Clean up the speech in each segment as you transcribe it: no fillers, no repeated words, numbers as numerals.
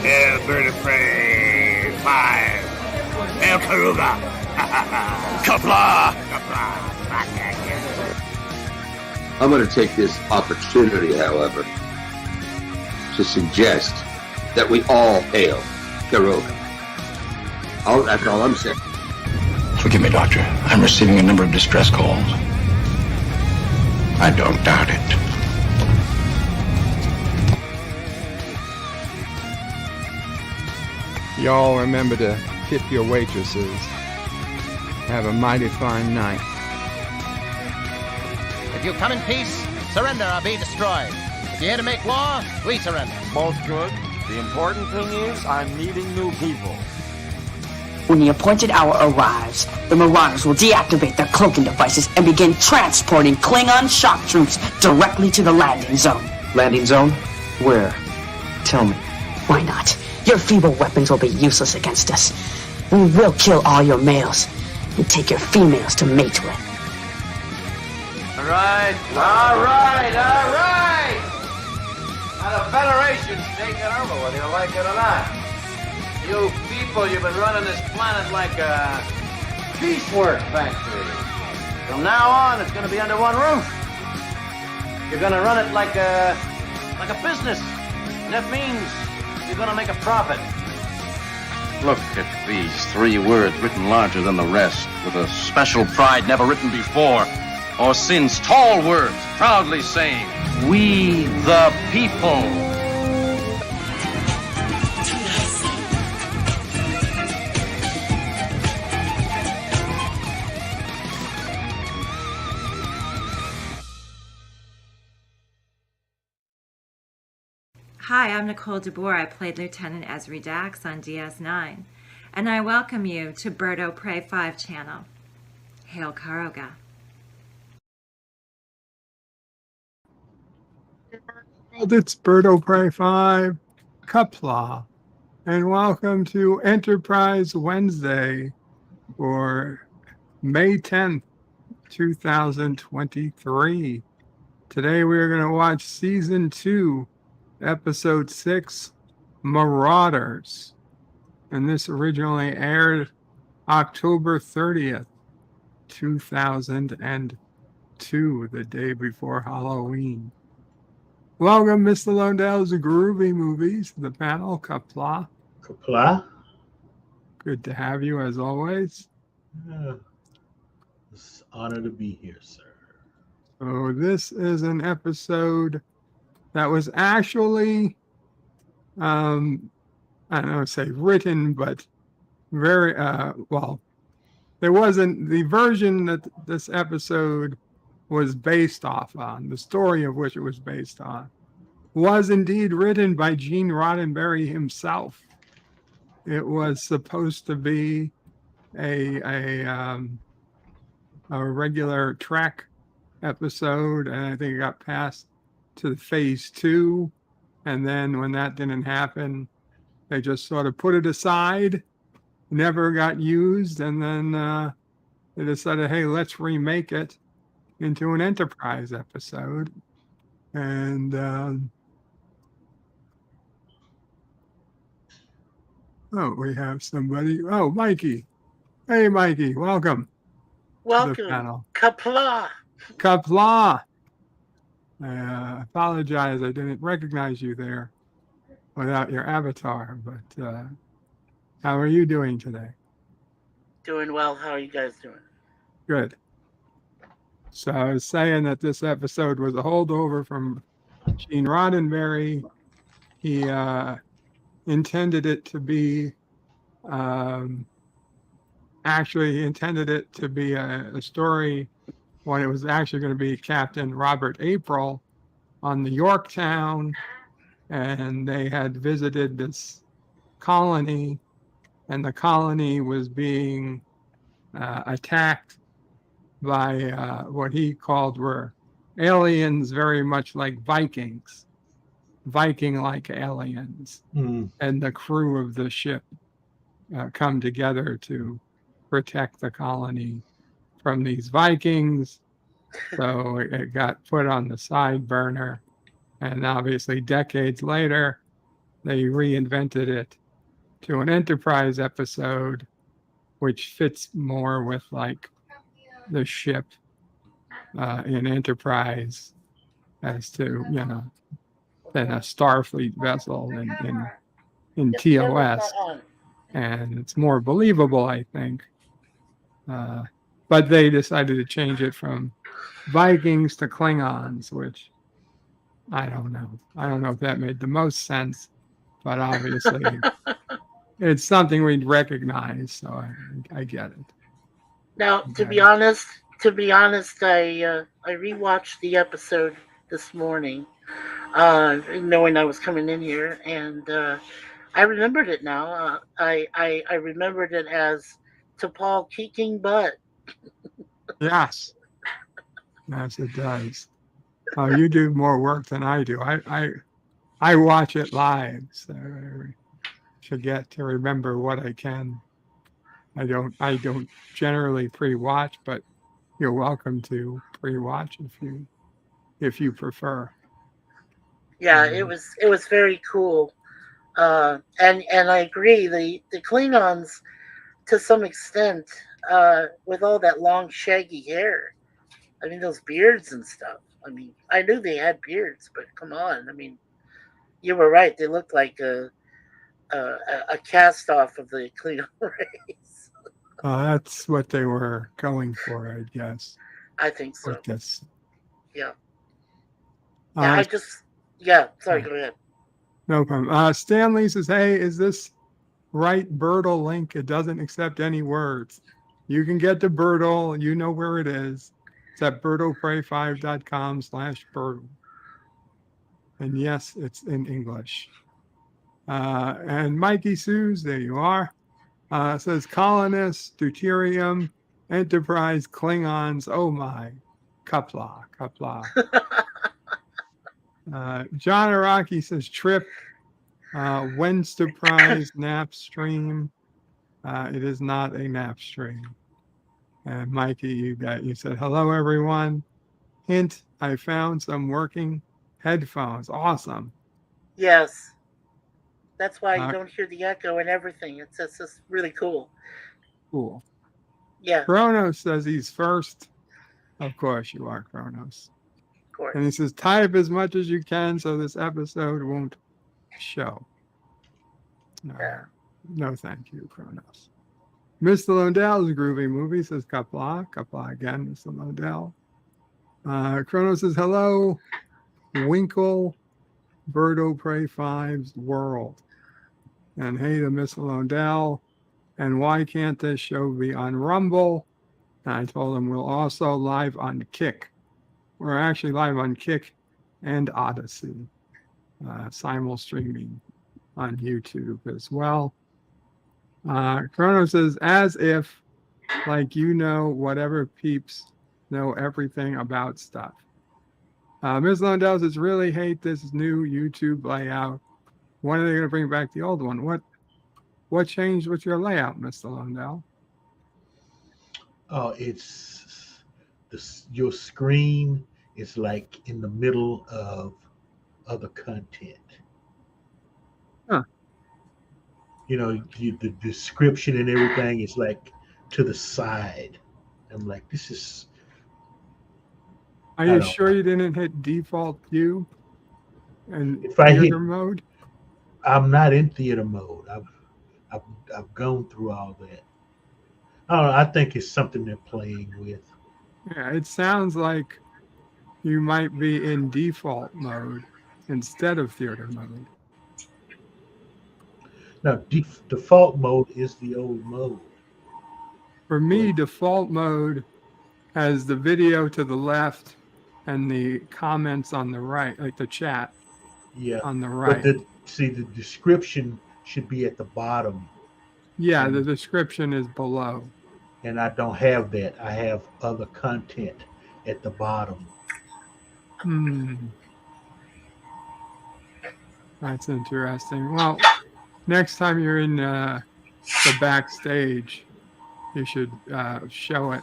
Hail, bird of prey! 5! Hail, Karuga! Qapla! Qapla! I'm going to take this opportunity, however, to suggest that we all hail Karuga. That's all I'm saying. Forgive me, Doctor. I'm receiving a number of distress calls. I don't doubt it. Y'all remember to tip your waitresses. Have a mighty fine night. If you come in peace, surrender or be destroyed. If you're here to make war, we surrender. Both good. The important thing is I'm meeting new people. When the appointed hour arrives, the Marauders will deactivate their cloaking devices and begin transporting Klingon shock troops directly to the landing zone. Landing zone? Where? Tell me. Why not? Your feeble weapons will be useless against us. We will kill all your males and take your females to mate with. All right. Now the Federation's taking over, whether you like it or not. You people, you've been running this planet like a piecework factory. From now on, it's going to be under one roof. You're going to run it like a business. And that means you're going to make a profit. Look at these 3 words written larger than the rest, with a special pride never written before or since. Tall words, proudly saying, "We the people." Hi, I'm Nicole DeBoer. I played Lieutenant Ezri Dax on DS9, and I welcome you to Bird O' Prey 5 channel. Hail Karoga. It's Bird O' Prey 5, Qapla, and welcome to Enterprise Wednesday for May 10th, 2023. Today we are going to watch Season 2, Episode 6, Marauders. And this originally aired October 30th, 2002, the day before Halloween. Welcome, Mr. Londell's Groovy Movies, the panel, Qapla. Qapla. Good to have you, as always. It's an honor to be here, sir. So this is an episode that was actually, I don't know, say written, but very, well, there wasn't, the version that this episode was based off on, the story of which it was based on, was indeed written by Gene Roddenberry himself. It was supposed to be a regular Trek episode, and I think it got passed to phase 2, and then when that didn't happen, they just sort of put it aside, never got used, and then they decided, hey, let's remake it into an Enterprise episode. And we have somebody. Oh, Mikey. Hey, Mikey, welcome. Welcome. To the panel. Qapla. Qapla. I apologize, I didn't recognize you there without your avatar, but how are you doing today? Doing well. How are you guys doing? Good. So I was saying that this episode was a holdover from Gene Roddenberry. He intended it to be, he intended it to be a story when it was actually going to be Captain Robert April on the Yorktown, and they had visited this colony, and the colony was being attacked by what he called were aliens, very much like Vikings, Viking-like aliens. And the crew of the ship come together to protect the colony from these Vikings. So it got put on the side burner, and obviously decades later, they reinvented it to an Enterprise episode, which fits more with like the ship in Enterprise as to, than a Starfleet vessel in TOS. And it's more believable, I think. But they decided to change it from Vikings to Klingons, which I don't know. I don't know if that made the most sense, but obviously it's something we'd recognize, so I get it. Now, to be honest, I rewatched the episode this morning, knowing I was coming in here, and I remembered it now. I remembered it as T'Pol kicking butt. Yes, it does. You do more work than I do. I watch it live, so I forget to remember what I can. I don't generally pre-watch, but you're welcome to pre-watch if you prefer. Yeah, it was very cool, and I agree. The Klingons, to some extent, with all that long shaggy hair. I mean, those beards and stuff. I mean, I knew they had beards, but come on. I mean, you were right. They looked like a cast off of the Klingon race. That's what they were going for, I guess. I think so. Yeah. Sorry, go ahead. No problem. Stanley says, hey, is this right Bertle link? It doesn't accept any words. You can get to Bertle. You know where it is. It's at bertlepray5.com/Bertle. And yes, it's in English. And Mikey Sues, there you are. Says colonists, deuterium, Enterprise, Klingons. Oh my, Qapla. John Araki says trip, Wensterprise, nap stream. It is not a nap stream. And Mikey, you said hello everyone. Hint: I found some working headphones. Awesome. Yes. That's why you don't hear the echo and everything. It's just really cool. Cool. Yeah. Kronos says he's first. Of course you are, Kronos. Of course. And he says, type as much as you can so this episode won't show. No, thank you, Kronos. Mr. Lundell's groovy movie, says Qapla. Qapla again, Mr. Lundell. Kronos says, hello, Winkle, Birdo Prey 5's world. And hey to Mr. Lundell. And why can't this show be on Rumble? And I told him we'll also live on Kick. We're actually live on Kick and Odyssey, simul streaming on YouTube as well. Chrono says, as if, like whatever peeps know everything about stuff. Ms. Lundell says, really hate this new YouTube layout. When are they going to bring back the old one? What changed with your layout, Mr. Lundell? It's your screen is like in the middle of other content. Huh. The description and everything is like to the side. I'm like, this is. Are you sure you didn't hit default view and if I theater mode? I'm not in theater mode. I've gone through all that. I don't know, I think it's something they're playing with. Yeah, it sounds like you might be in default mode instead of theater mode. Now, default mode is the old mode. For me, default mode has the video to the left and the comments on the right, like the chat on the right. But the description should be at the bottom. Yeah, the description is below. And I don't have that. I have other content at the bottom. That's interesting. Well, next time you're in the backstage, you should show it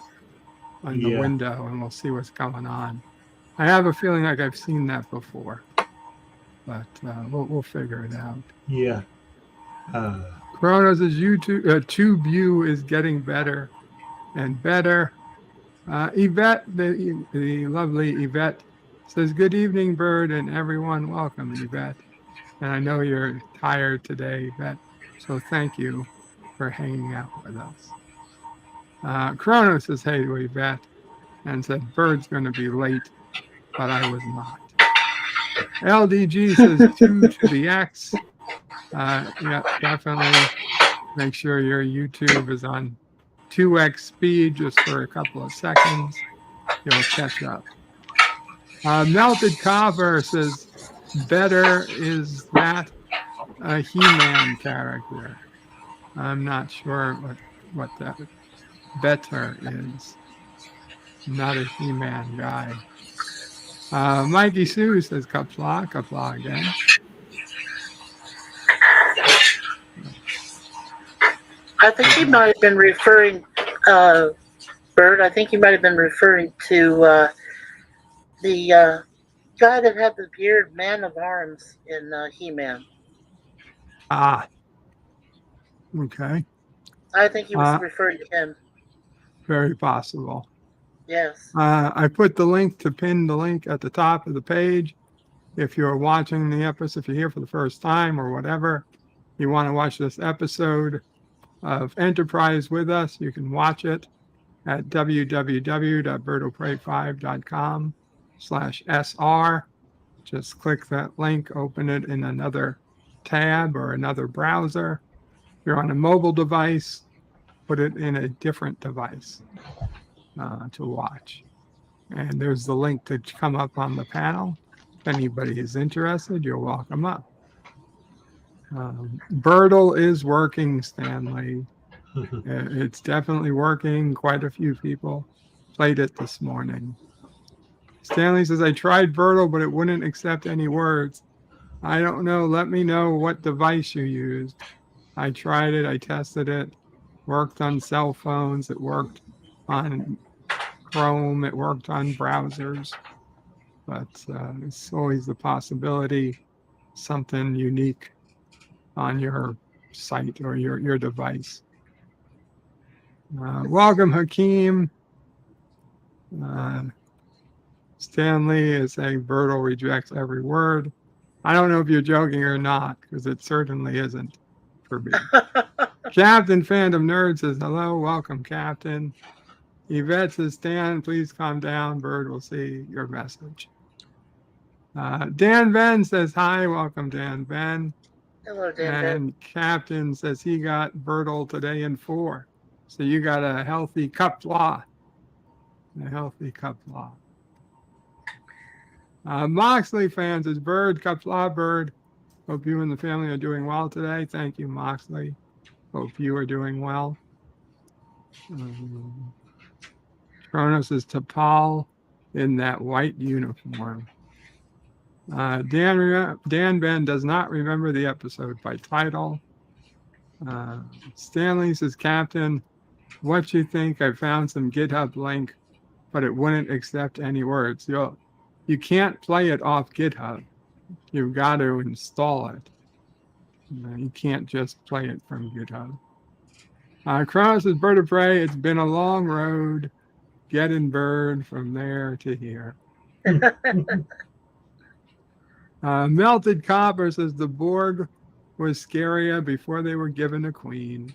on the window and we'll see what's going on. I have a feeling like I've seen that before. but we'll figure it out. Yeah. Kronos' YouTube tube view is getting better and better. Yvette, the lovely Yvette, says, "Good evening, Bird, and everyone. Welcome, Yvette." And I know you're tired today, Yvette, so thank you for hanging out with us. Kronos says, "Hey to Yvette," and said, "Bird's going to be late, but I was not." LDG says 2 to the X. Yeah, definitely make sure your YouTube is on 2x speed just for a couple of seconds. You'll catch up. Melted Copper says, "Better, is that a He-Man character?" I'm not sure what that better is. I'm not a He-Man guy. Mikey Sue says, Qapla again. I think he might have been referring, Bert, I think he might have been referring to the guy that had the beard, Man of Arms in He-Man. Ah. Okay. I think he was referring to him. Very possible. Yes. I put the link to pin the link at the top of the page. If you're watching the episode, if you're here for the first time or whatever, you want to watch this episode of Enterprise with us, you can watch it at www.birdofprey5.com/SR. Just click that link, open it in another tab or another browser. If you're on a mobile device, put it in a different device to watch. And there's the link to come up on the panel. If anybody is interested, you're welcome up. Birdle is working, Stanley. It's definitely working. Quite a few people played it this morning. Stanley says, "I tried Birdle, but it wouldn't accept any words. I don't know. Let me know what device you used." I tried it. I tested it. Worked on cell phones. It worked on Chrome. It worked on browsers. But it's always the possibility something unique on your site or your device. Welcome, Hakeem. Stanley is saying Birdle rejects every word. I don't know if you're joking or not, because it certainly isn't for me. Captain Fandom Nerd says, "Hello, welcome, Captain." Yvette says, "Stan, please calm down. Bird will see your message." Dan Ben says, "Hi, welcome, Dan Ben." Hello, Dan Ben. And Captain says he got Birdle today in 4. So you got a healthy Qapla. A healthy Qapla. Moxley fans says, "Bird, Qapla, Bird. Hope you and the family are doing well today." Thank you, Moxley. Hope you are doing well. Kronos is T'Pol in that white uniform. Dan Ben does not remember the episode by title. Stanley says, "Captain, what you think? I found some GitHub link, but it wouldn't accept any words." You can't play it off GitHub. You've got to install it. You can't just play it from GitHub. Kronos says, "Bird of Prey, it's been a long road. Getting Bird from there to here." Melted Copper says, "The Borg was scarier before they were given a queen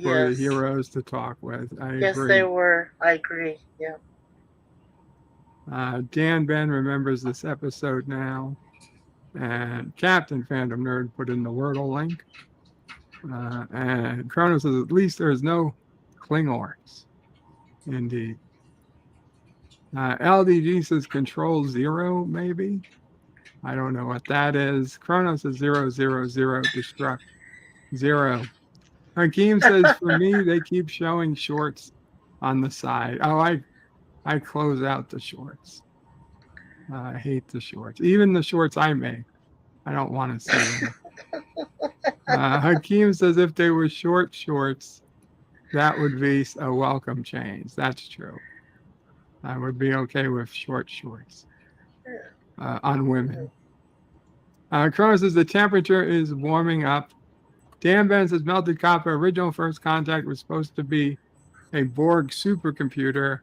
for the heroes to talk with." I agree. They were. I agree. Yeah. Dan Ben remembers this episode now. And Captain Fandom Nerd put in the Wordle link. And Kronos says, "At least there's no Klingons." Indeed. LDG says Control 0, maybe. I don't know what that is. Kronos says 000 destruct 0. Hakeem says, "For me, they keep showing shorts on the side." Oh, I close out the shorts. I hate the shorts. Even the shorts I make, I don't want to see them. Hakeem says, "If they were short shorts, that would be a welcome change." That's true. I would be okay with short shorts on women. Cronus says the temperature is warming up. Dan Ben says melted copper. Original first contact was supposed to be a Borg supercomputer,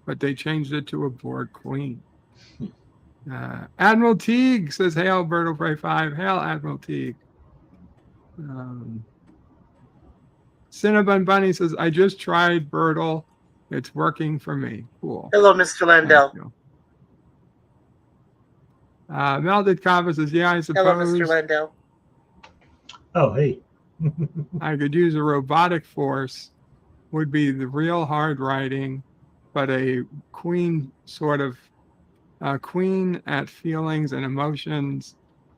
but they changed it to a Borg queen. Admiral Teague says, hail, Berto Prey 5. Hail, Admiral Teague. Cinnabon Bunny says, I just tried Bertle. It's working for me. Cool. Hello, Mr. Landell. Melted copper says, yeah, I suppose. Hello, Mr. Landell. Oh, hey. I could use a robotic force, would be the real hard writing, but a queen sort of queen at feelings and emotions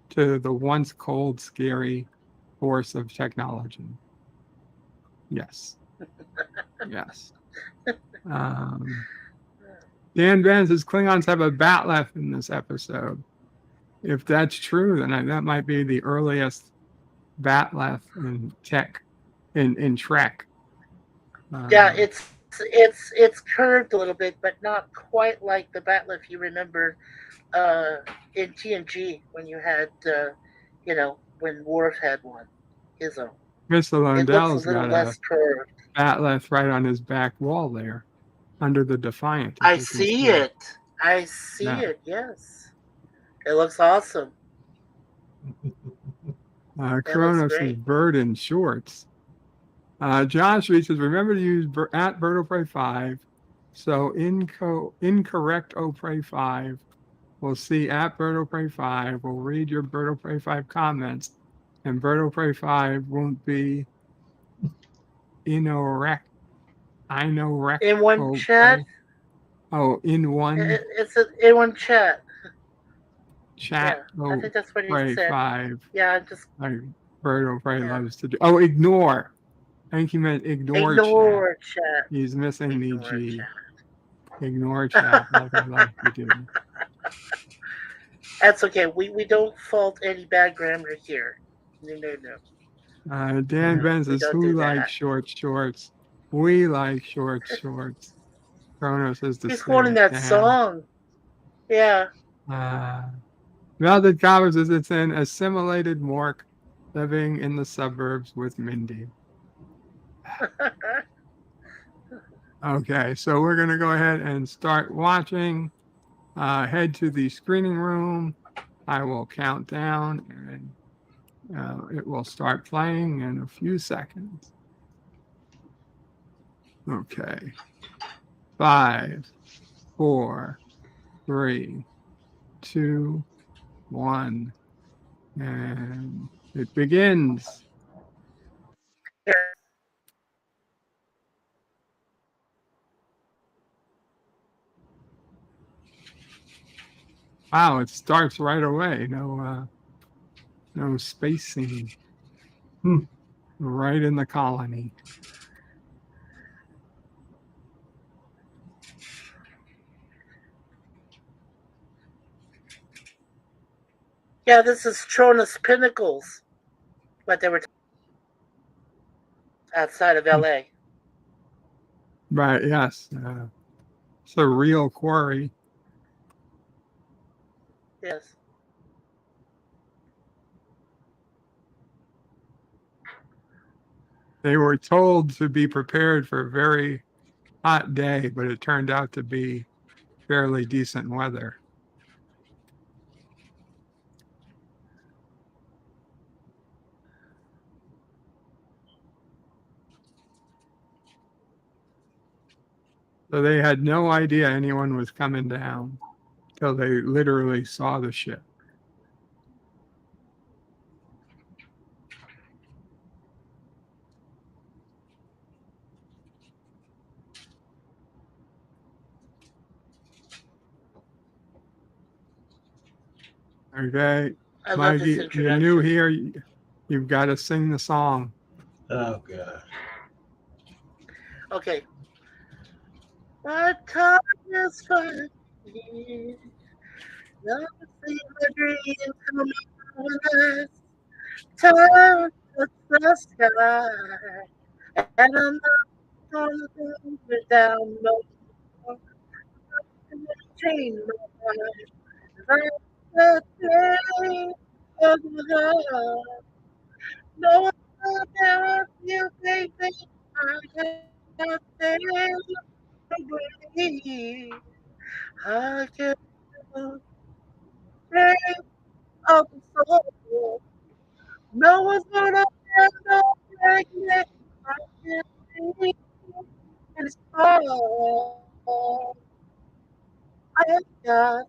to the once cold, scary force of technology. Yes. Yes. Dan Ben says Klingons have a batleth in this episode. If that's true, then that might be the earliest batleth in tech, in Trek. Yeah, it's curved a little bit, but not quite like the batleth you remember in TNG when you had, when Worf had one, his own. Mr. Lundell's got a batleth right on his back wall there, under the Defiant. I see it. I see it. Yes, it looks awesome. Kronos is bird in shorts. Josh reaches, remember to use at Berto Prey 5. So incorrect O Prey 5. We'll see at Berto Prey 5. We'll read your Berto Prey 5 comments. And Berto Prey 5 won't be inorect. In one chat? Oh, in one? It's in one chat. Chat. Yeah, I think that's what he said. 5. Yeah, just. Berto Prey loves to do. Oh, ignore. I think he meant ignore chat. He's missing the G. Chat. Ignore chat, like I like to do. That's okay. We don't fault any bad grammar here. No. Dan Ben says, who likes shorts? We like shorts. Kronos says the He's quoting that song. Yeah. Melted Copper says it's an assimilated Mork living in the suburbs with Mindy. Okay, so we're going to go ahead and start watching. Head to the screening room. I will count down and it will start playing in a few seconds. Okay. 5, 4, 3, 2, 1, and it begins. Wow, it starts right away. No spacing. Right in the colony. Yeah, this is Tronus Pinnacles, what they were outside of LA. Right, yes. It's a real quarry. Yes. They were told to be prepared for a very hot day, but it turned out to be fairly decent weather. So they had no idea anyone was coming down till they literally saw the ship. Okay, Mikey, you're new here. You've got to sing the song. Oh, God. Okay. My time is fine. Nothing but dreams coming on us. Time to the sky. And I'm not gonna bring it down no more. Change my mind. That's the thing No one will ever feel baby. I can't stay away. I can't stay of the soul. No one's gonna ever break me. I can't see it's all. I can't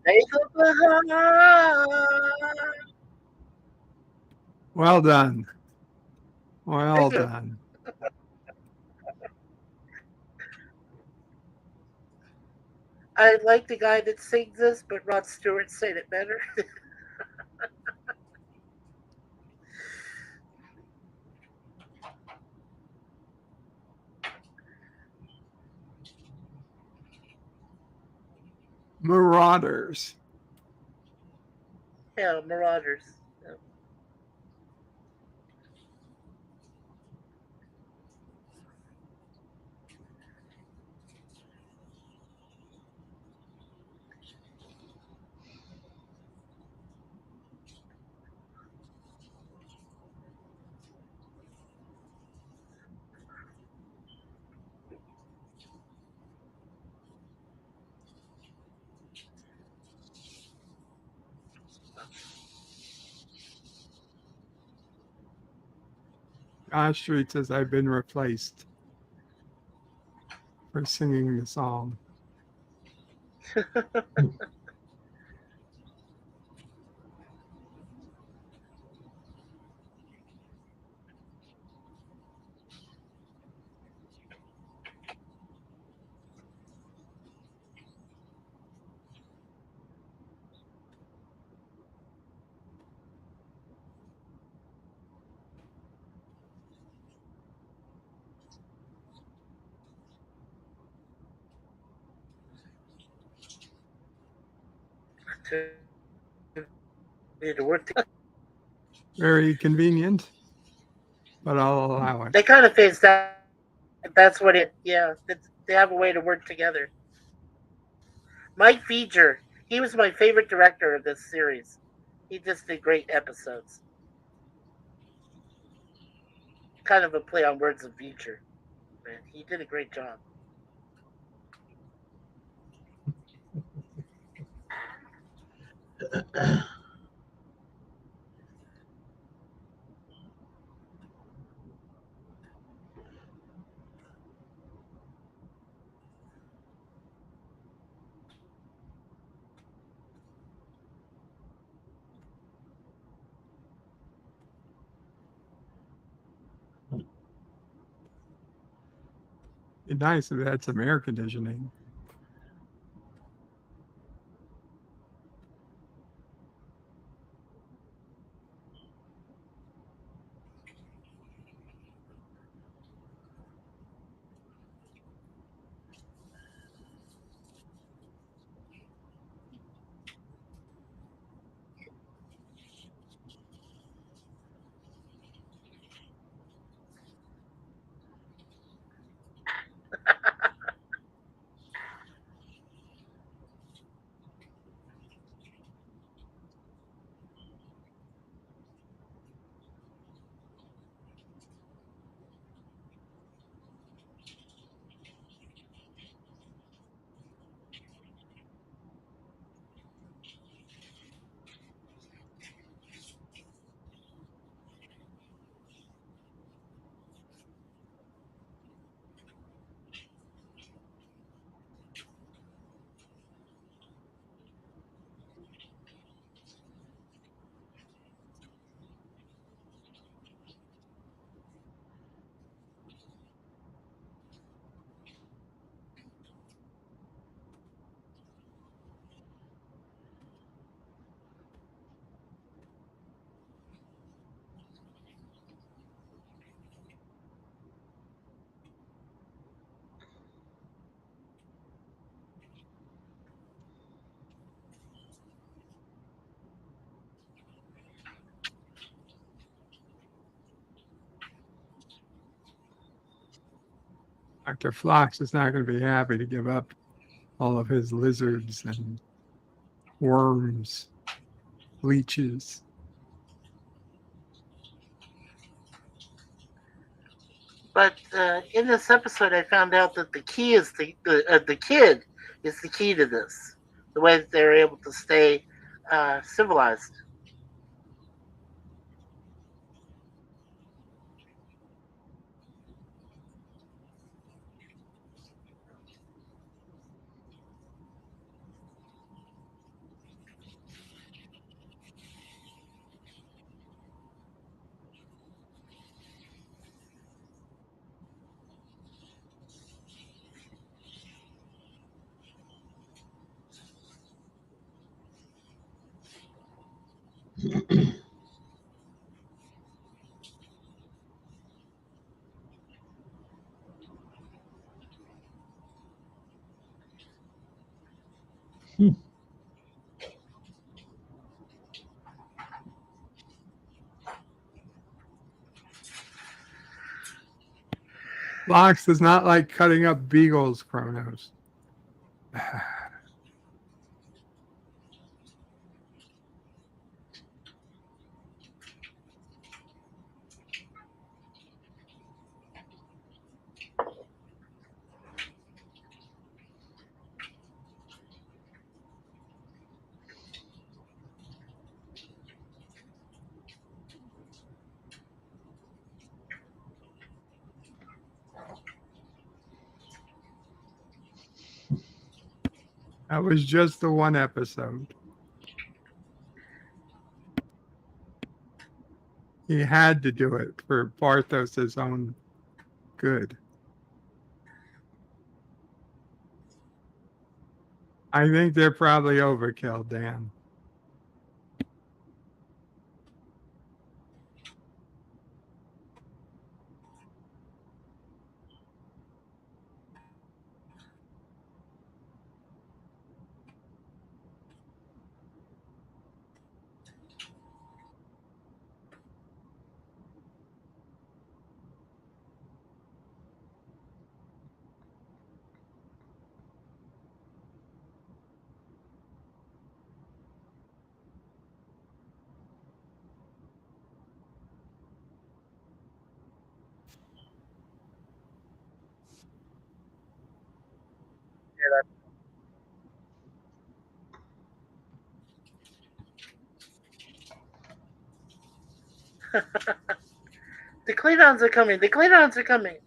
make up a heart. Well done. Well done. I like the guy that sings this, but Rod Stewart said it better. Marauders. Yeah, Marauders. Yeah. Josh Street says I've been replaced for singing the song. To work together. Very convenient, but I'll allow it. They kind of phased out. That's what it. Yeah, they have a way to work together. Mike Feature, he was my favorite director of this series. He just did great episodes. Kind of a play on words of future. Man, he did a great job. It'd be nice if it had some air conditioning. Dr. Phlox is not going to be happy to give up all of his lizards and worms, leeches. But in this episode, I found out that the key is the kid is the key to this. The way that they're able to stay civilized. Phlox does not like cutting up beagles, Kronos. That was just the one episode. He had to do it for Barthos's own good. I think they're probably overkill, Dan. The Klingons are coming. The Klingons are coming.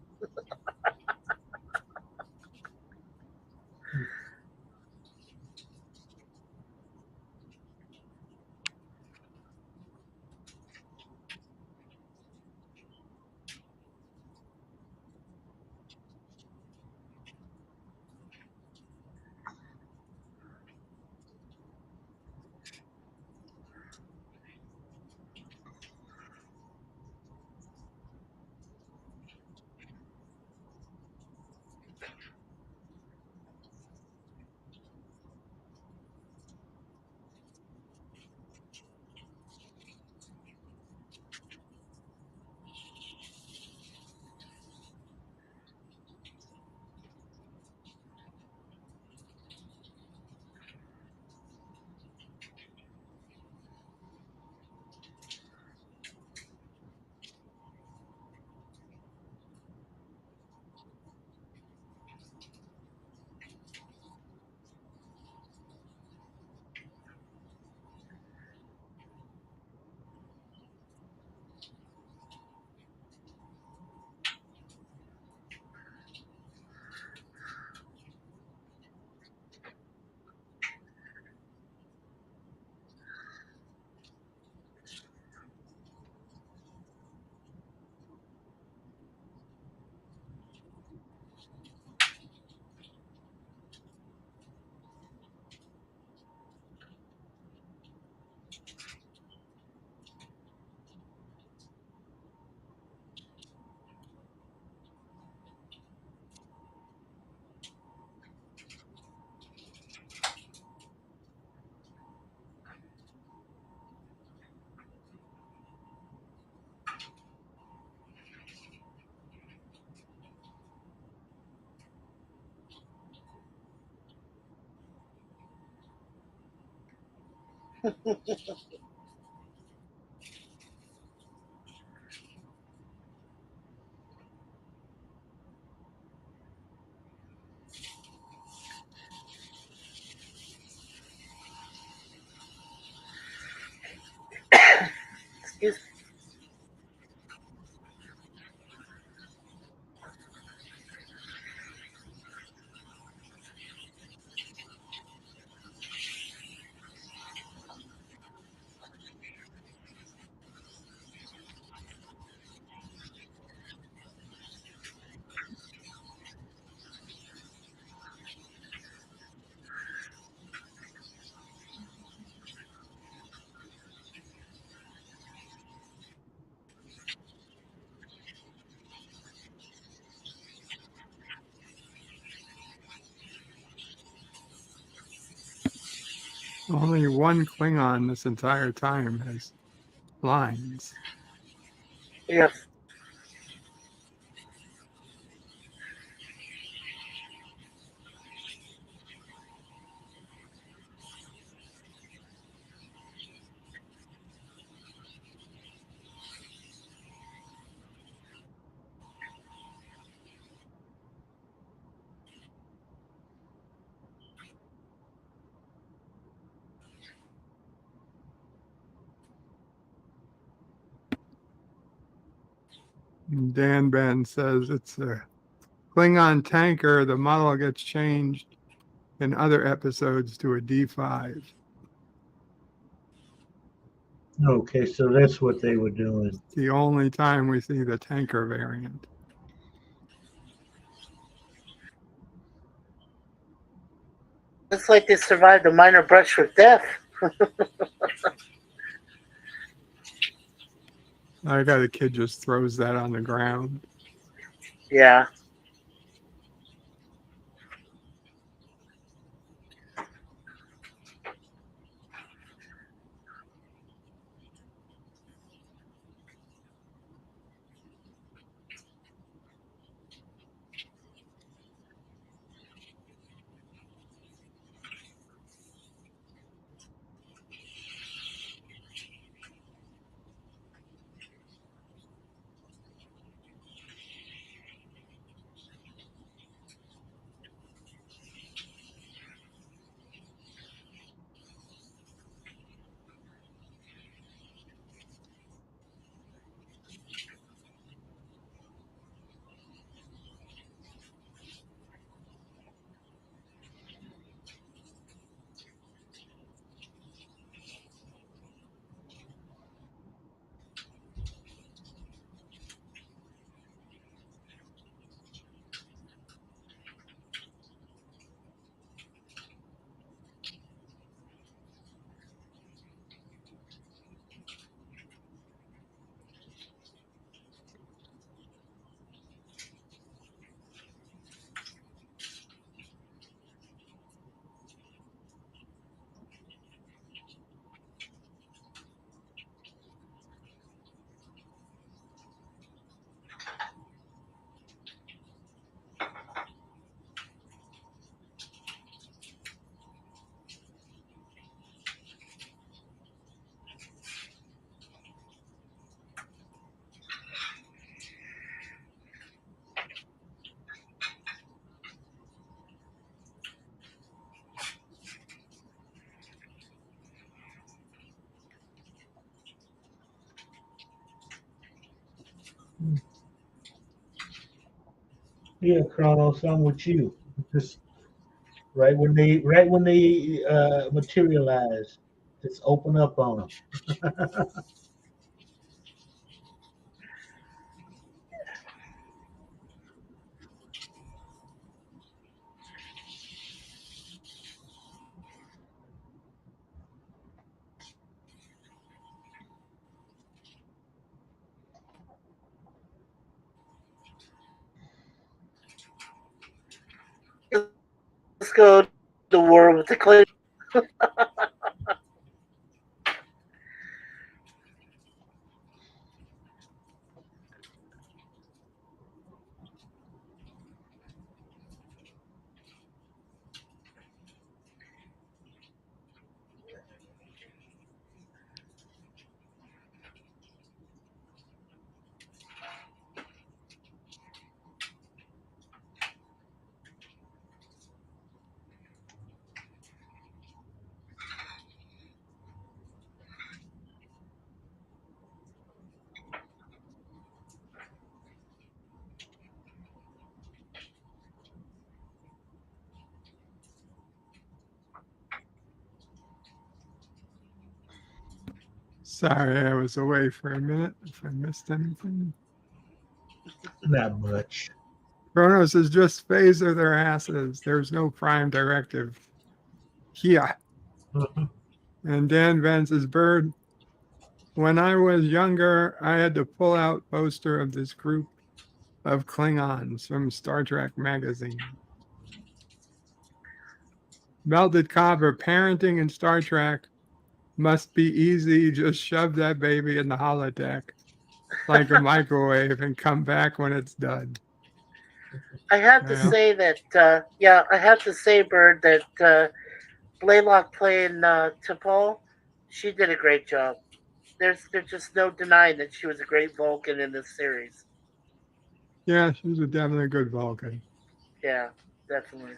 Excuse me. Only one Klingon this entire time has lines. Yes. Dan Ben says it's a Klingon tanker. The model gets changed in other episodes to a D5. Okay, so that's what they were doing. The only time we see the tanker variant. It's like they survived a minor brush with death. I got a kid just throws that on the ground. Yeah. Yeah, Kronos, I'm with you. Just right when they materialize, just open up on them. Let's go to war with the Klingons. Sorry, I was away for a minute. If I missed anything. Not much. Kronos is just phaser their asses. There's no prime directive. Here. And Dan Vance is Bird. When I was younger, I had to pull out poster of this group of Klingons from Star Trek magazine. Melted copper parenting in Star Trek must be easy. Just shove that baby in the holodeck like a microwave and come back when it's done. I have to say that, I have to say, Bird, that Blaylock playing T'Pol, she did a great job. There's just no denying that she was a great Vulcan in this series. Yeah, she was definitely a good Vulcan. Yeah, definitely.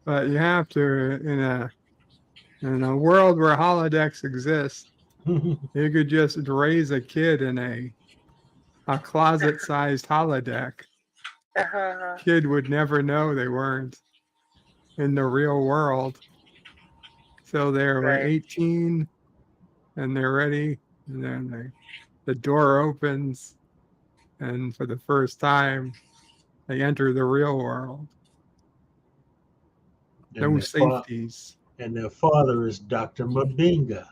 But you have to, in a world where holodecks exist, you could just raise a kid in a closet-sized holodeck. Kid would never know they weren't in the real world. So they're like 18 and they're ready, and then the door opens, and for the first time, they enter the real world. No safeties. And their father is Dr. Mabinga.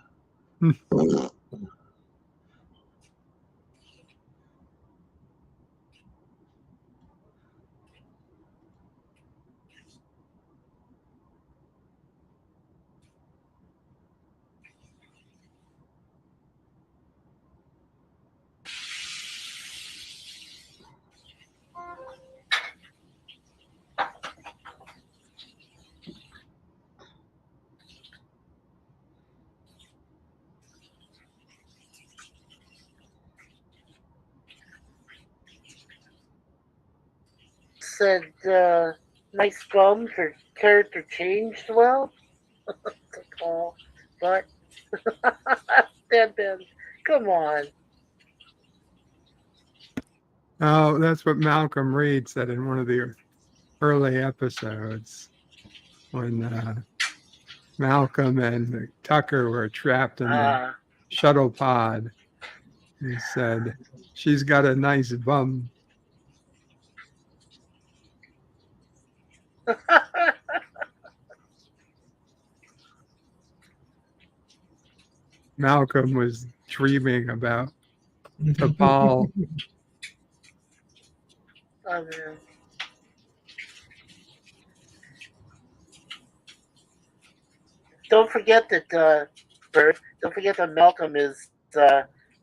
Said, nice bum, her character changed well. T'Pol, but Dan Ben, come on. Oh, that's what Malcolm Reed said in one of the early episodes when Malcolm and Tucker were trapped in the shuttle pod. He said, "She's got a nice bum." Malcolm was dreaming about T'Pol. Oh, man. Don't forget that, Bert, don't forget that Malcolm is,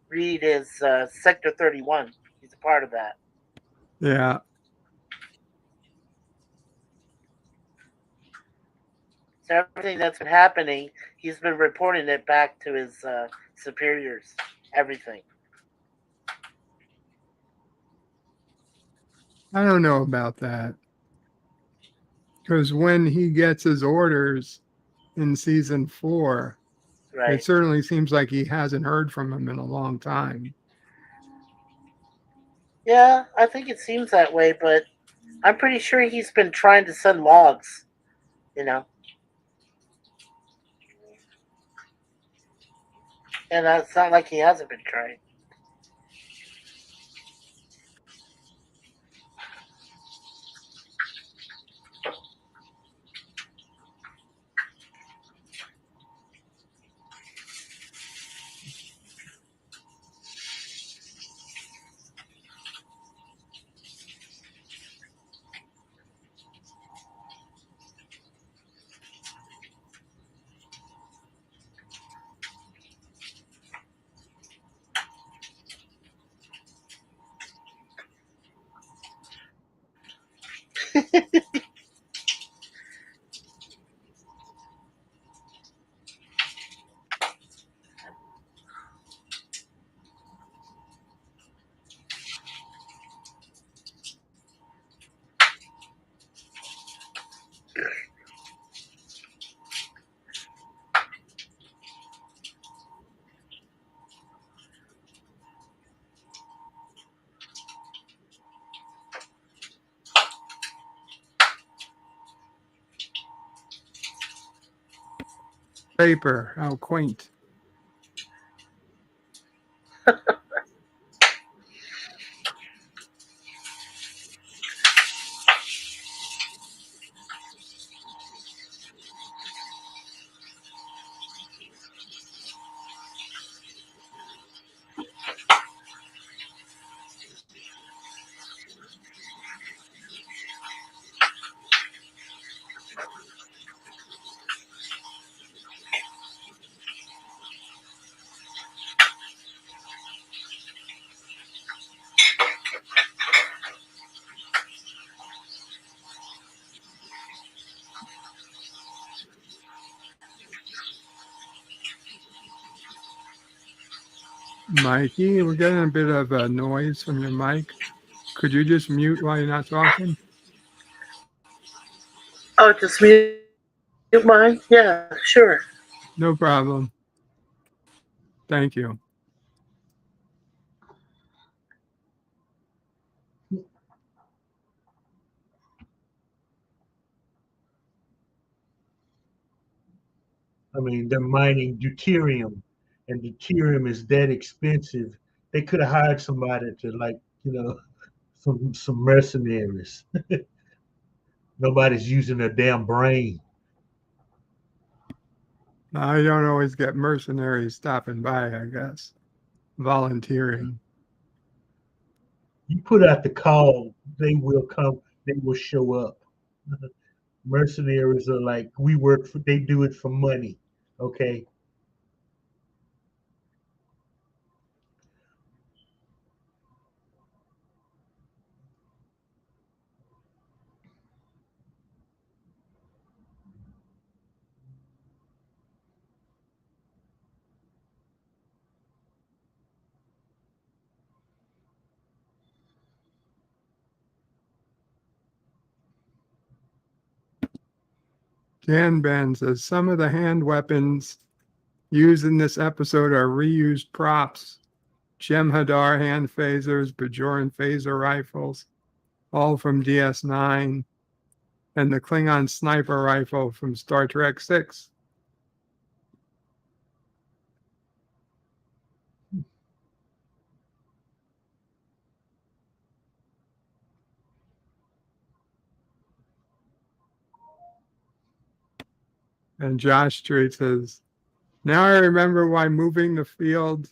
Reed is, Sector 31. He's a part of that. Yeah. So everything that's been happening, he's been reporting it back to his superiors. Everything. I don't know about that. Because when he gets his orders in season 4, it certainly seems like he hasn't heard from him in a long time. Yeah, I think it seems that way, but I'm pretty sure he's been trying to send logs, you know. And it's not like he hasn't been trying. paper. How quaint. Mikey, we're getting a bit of a noise from your mic. Could you just mute while you're not talking? Oh, just mute mine? Yeah, sure. No problem. Thank you. I mean, they're mining deuterium, and deuterium is that expensive. They could have hired somebody to, like, some mercenaries. Nobody's using their damn brain. I don't always get mercenaries stopping by, I guess. Volunteering. You put out the call, they will come. They will show up. Mercenaries are like, we work for. They do it for money. Okay. Dan Ben says some of the hand weapons used in this episode are reused props. Jem'Hadar hand phasers, Bajoran phaser rifles, all from DS9, and the Klingon sniper rifle from Star Trek 6. And Josh Street says, now I remember why moving the field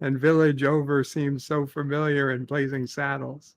and village over seems so familiar in Blazing Saddles.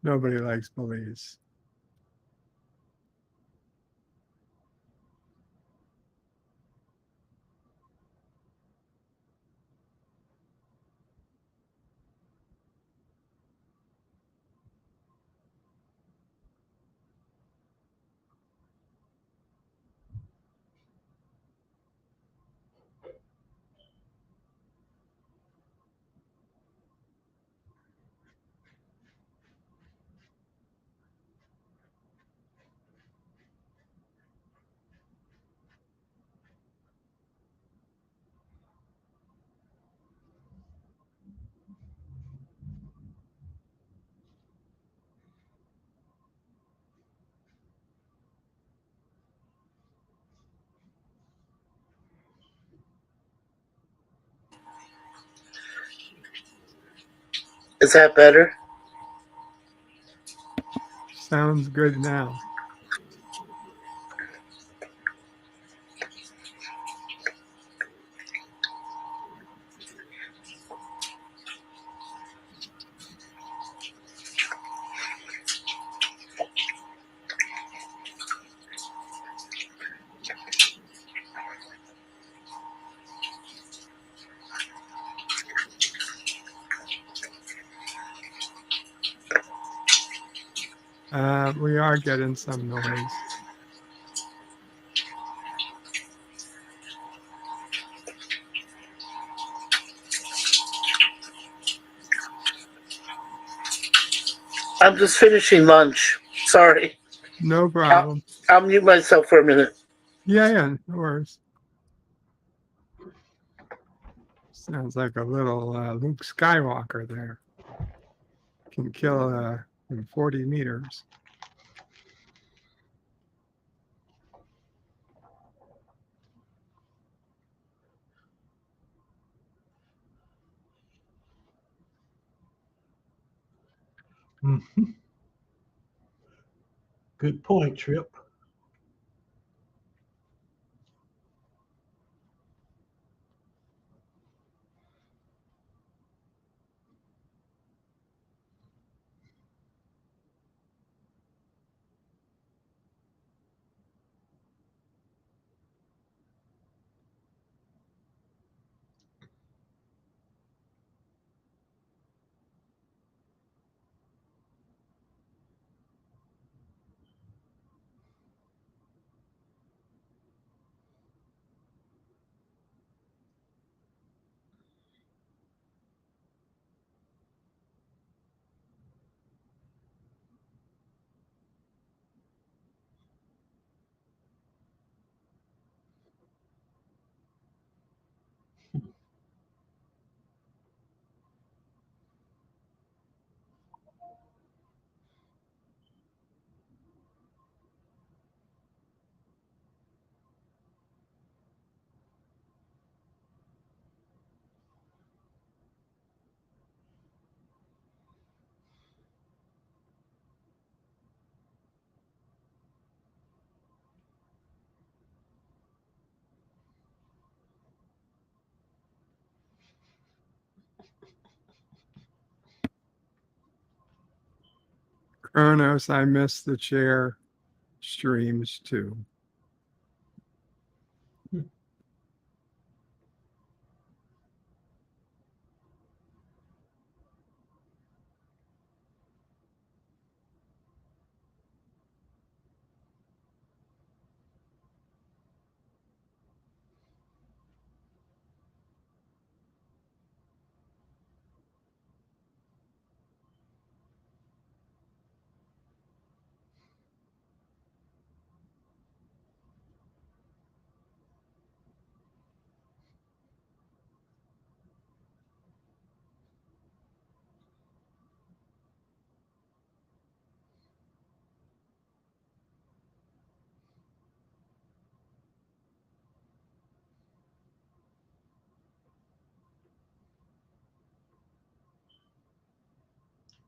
Nobody likes police. Is that better? Sounds good now. We are getting some noise. I'm just finishing lunch. Sorry. No problem. I'll mute myself for a minute. Yeah, no worries. Sounds like a little Luke Skywalker there. Can kill in 40 meters. Mm-hmm. Good point, Trip. Kronos, I missed the chair streams too.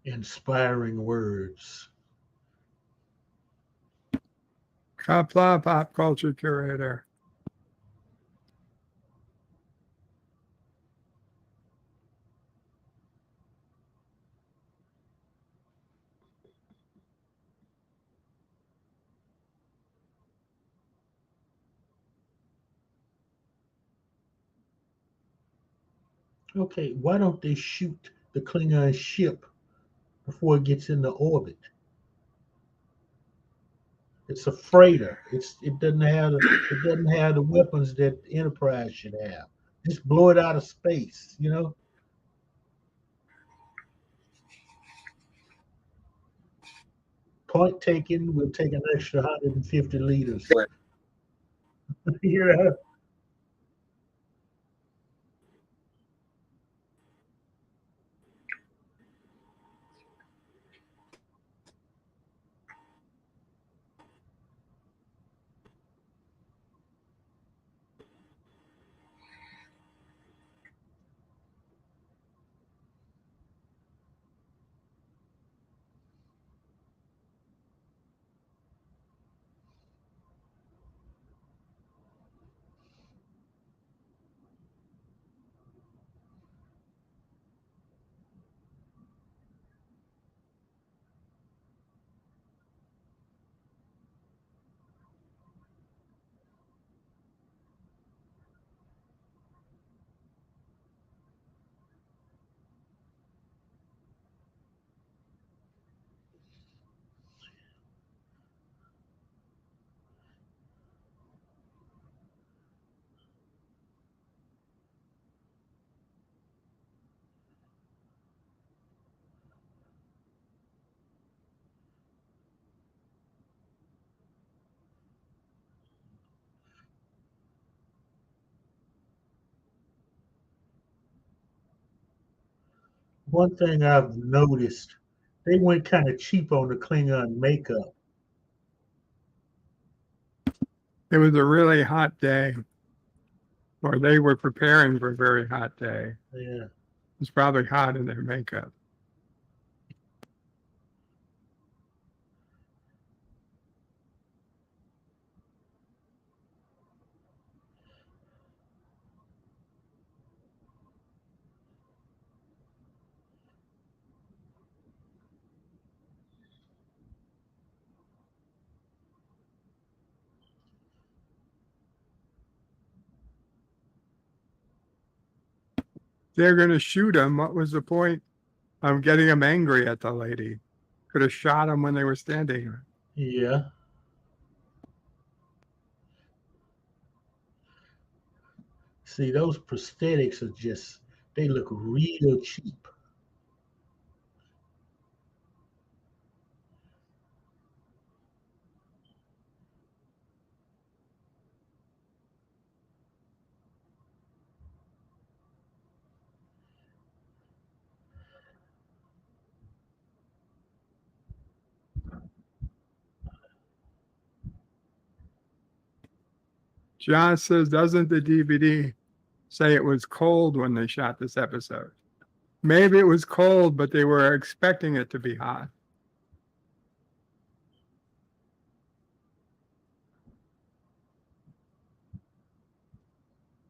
Inspiring words. Qapla pop culture curator. Okay, why don't they shoot the Klingon ship before it gets into orbit? It's a freighter. It doesn't have the weapons that the Enterprise should have. Just blow it out of space, you know? Point taken, we'll take an extra 150 liters. Yeah. One thing I've noticed, they went kind of cheap on the Klingon makeup. It was a really hot day, or they were preparing for a very hot day. Yeah. It's probably hot in their makeup. They're going to shoot him. What was the point of getting him angry at the lady? Could have shot him when they were standing here. Yeah. See, those prosthetics are just, they look real cheap. John says, doesn't the DVD say it was cold when they shot this episode? Maybe it was cold, but they were expecting it to be hot.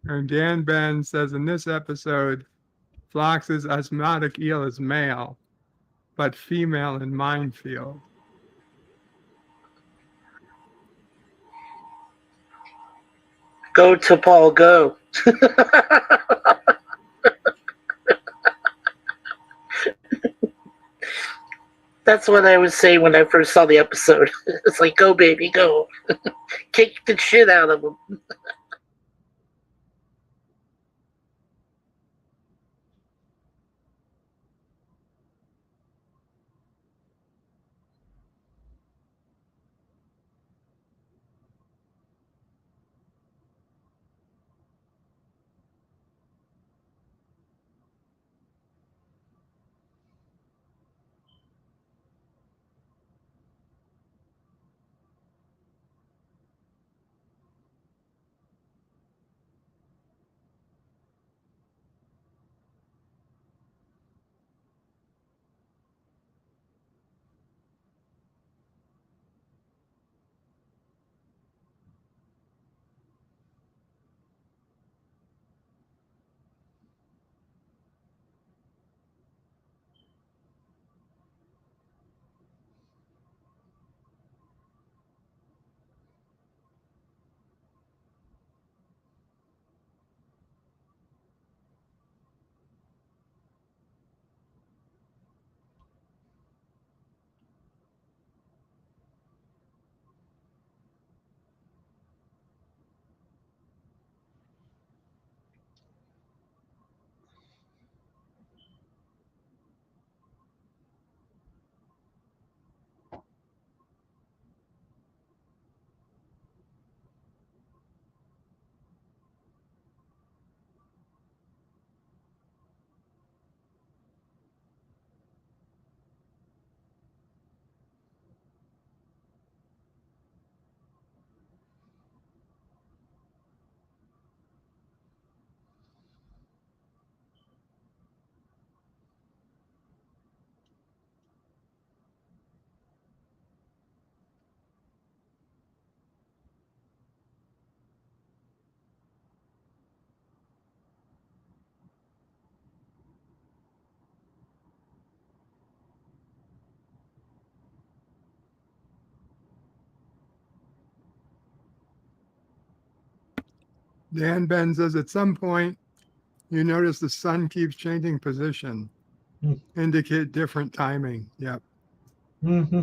And Dan Ben says, in this episode, Phlox's osmotic eel is male, but female in Minefield. Go to Paul, go. That's what I would say when I first saw the episode. It's like, go, baby, go. Kick the shit out of him. Dan Ben says, at some point, you notice the sun keeps changing position, indicate different timing. Yep. Mm-hmm.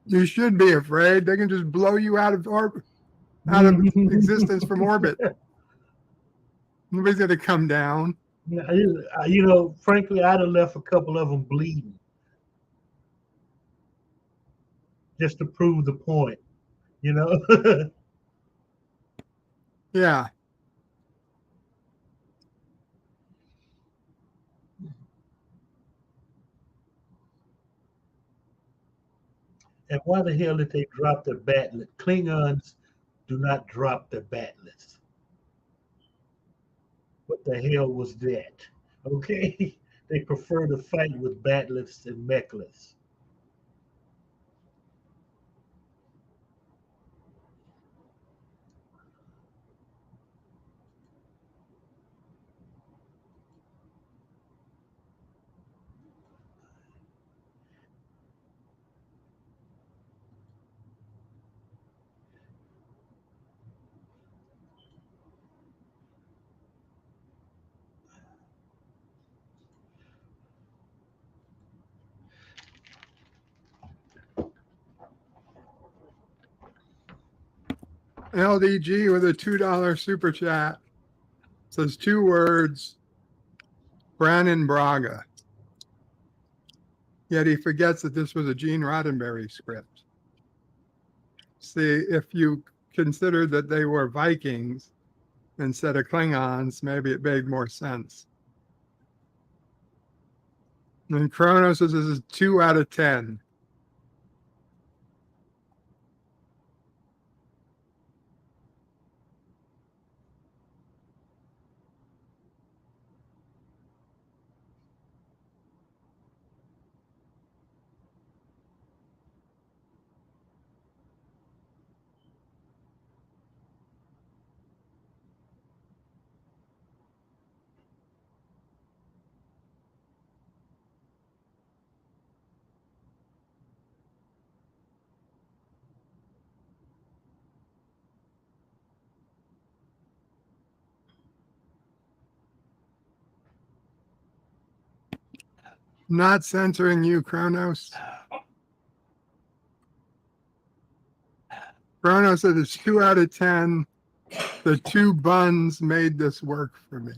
You should be afraid. They can just blow you out of orbit, out of existence from orbit. Nobody's going to come down. You know, frankly, I'd have left a couple of them bleeding just to prove the point, you know? Yeah. And why the hell did they drop their batlets? Klingons do not drop their batlets. What the hell was that? Okay? They prefer to fight with batlets and mechlets. LDG with a $2 super chat says 2 words, Brannon Braga. Yet he forgets that this was a Gene Roddenberry script. See, if you considered that they were Vikings instead of Klingons, maybe it made more sense. And Kronos says this is 2 out of 10. Not censoring you, Kronos. Kronos said it's 2 out of 10. The 2 buns made this work for me.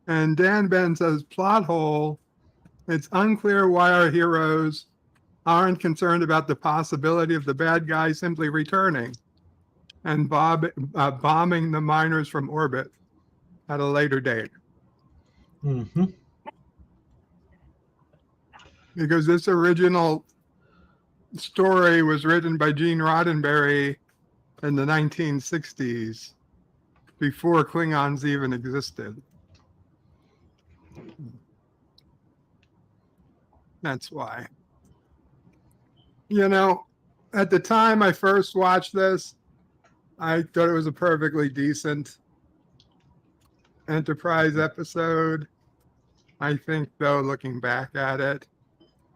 And Dan Ben says, plot hole. It's unclear why our heroes aren't concerned about the possibility of the bad guy simply returning and bombing the miners from orbit at a later date. Mm-hmm. Because this original story was written by Gene Roddenberry in the 1960s, before Klingons even existed. That's why. You know, at the time I first watched this, I thought it was a perfectly decent Enterprise episode. I think, though, looking back at it,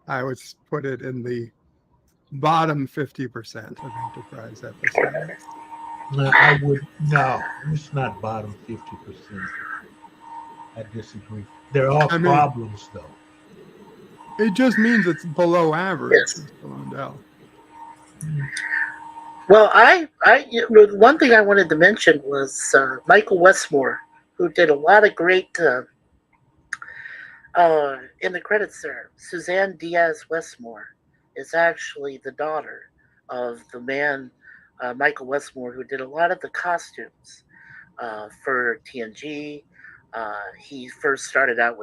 I would put it in the bottom 50% of Enterprise episodes. I would, no, it's not bottom 50%. I disagree. There are problems, though. It just means it's below average. Yes. Below Well, one thing I wanted to mention was Michael Westmore, who did a lot of great in the credits there. Suzanne Diaz Westmore is actually the daughter of the man Michael Westmore, who did a lot of the costumes for TNG. He first started out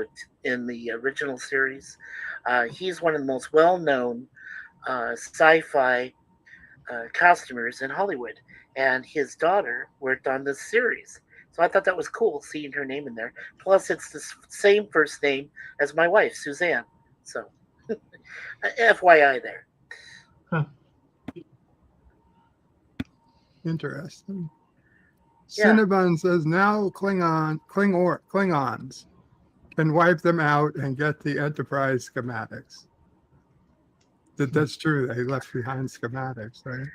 in the original series. He's one of the most well-known sci-fi costumers in Hollywood, and his daughter worked on this series. So I thought that was cool, seeing her name in there. Plus, it's the same first name as my wife, Suzanne. So, FYI there. Huh. Interesting. Yeah. Cinnabon says now Klingons can wipe them out and get the Enterprise schematics. That's true. They left behind schematics, right?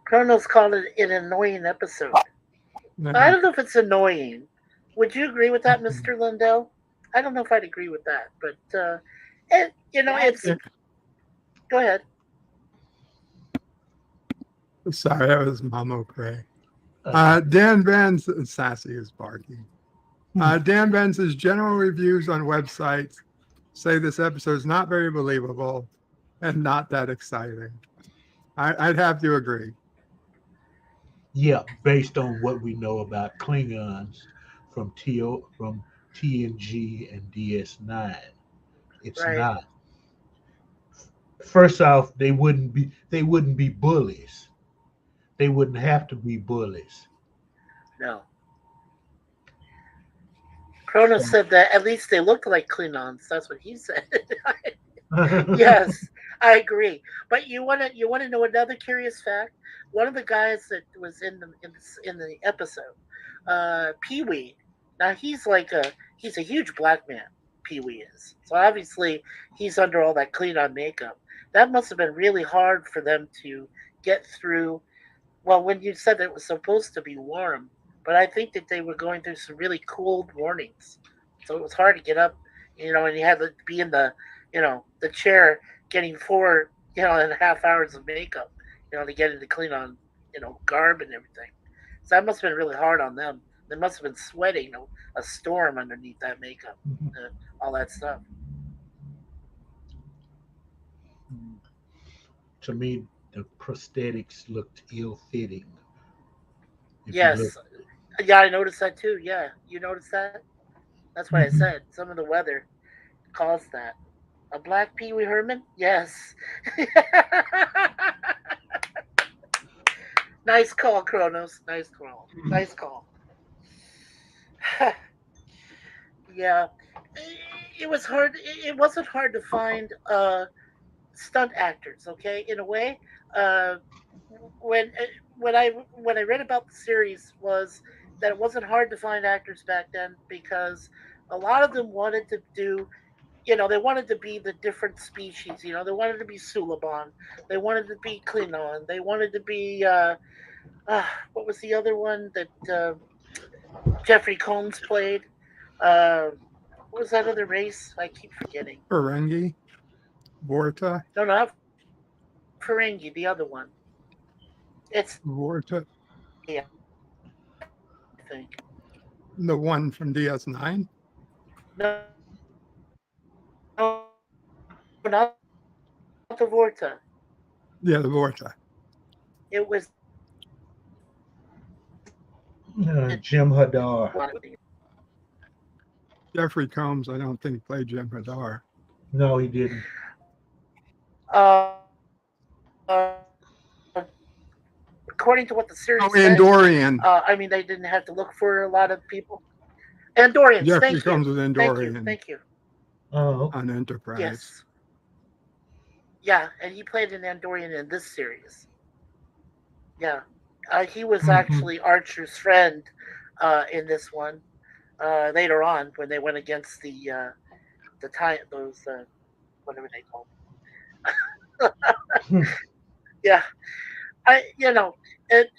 Kronos called it an annoying episode. I don't know if it's annoying. Would you agree with that, Mr. Lindell? I don't know if I'd agree with that, but it's. Go ahead. Sorry, that was Mamo Cray. Dan Benz, Sassy is barking. Dan Ben says general reviews on websites say this episode is not very believable and not that exciting. I'd have to agree. Yeah, based on what we know about Klingons from TNG and DS9, it's Right. not. First off, they wouldn't be bullies. They wouldn't have to be bullies. No. Kronos said that at least they looked like Klingons. That's what he said. Yes, I agree. But you want to know another curious fact? One of the guys that was in the episode, Pee Wee. Now he's a huge black man. Pee Wee is. So obviously he's under all that Klingon makeup. That must have been really hard for them to get through. Well, when you said that it was supposed to be warm, but I think that they were going through some really cold mornings, so it was hard to get up. And you had to be in the chair getting 4.5 hours of makeup, to get into Klingon, garb and everything. So that must have been really hard on them. They must have been sweating, a storm underneath that makeup, all that stuff. To me, the prosthetics looked ill-fitting. Yes. Yeah, I noticed that too. Yeah, you noticed that? That's what I said. Some of the weather caused that. A black Pee Wee Herman? Yes. Nice call, Kronos. Nice call. Nice call. Yeah. It was hard. It wasn't hard to find stunt actors, okay? In a way, when I read about the series was that it wasn't hard to find actors back then because a lot of them wanted to do, they wanted to be the different species. They wanted to be Suliban, they wanted to be Klingon, they wanted to be what was the other one that Jeffrey Combs played? What was that other race? I keep forgetting. Ferengi, Vorta. No, not Ferengi. The other one. It's Vorta. Yeah, I think. The one from DS9? No, not the Vorta. Yeah, the Vorta. It was Jim Hadar. Jeffrey Combs, I don't think played Jim Hadar. No, he didn't. According to what the series said, Andorian. They didn't have to look for a lot of people. Andorians. Jeffrey Combs with Andorian. Thank you. Oh. On Enterprise. Yes. Yeah, and he played an Andorian in this series. Yeah. He was actually Archer's friend in this one. Later on, when they went against the whatever they call them. Yeah,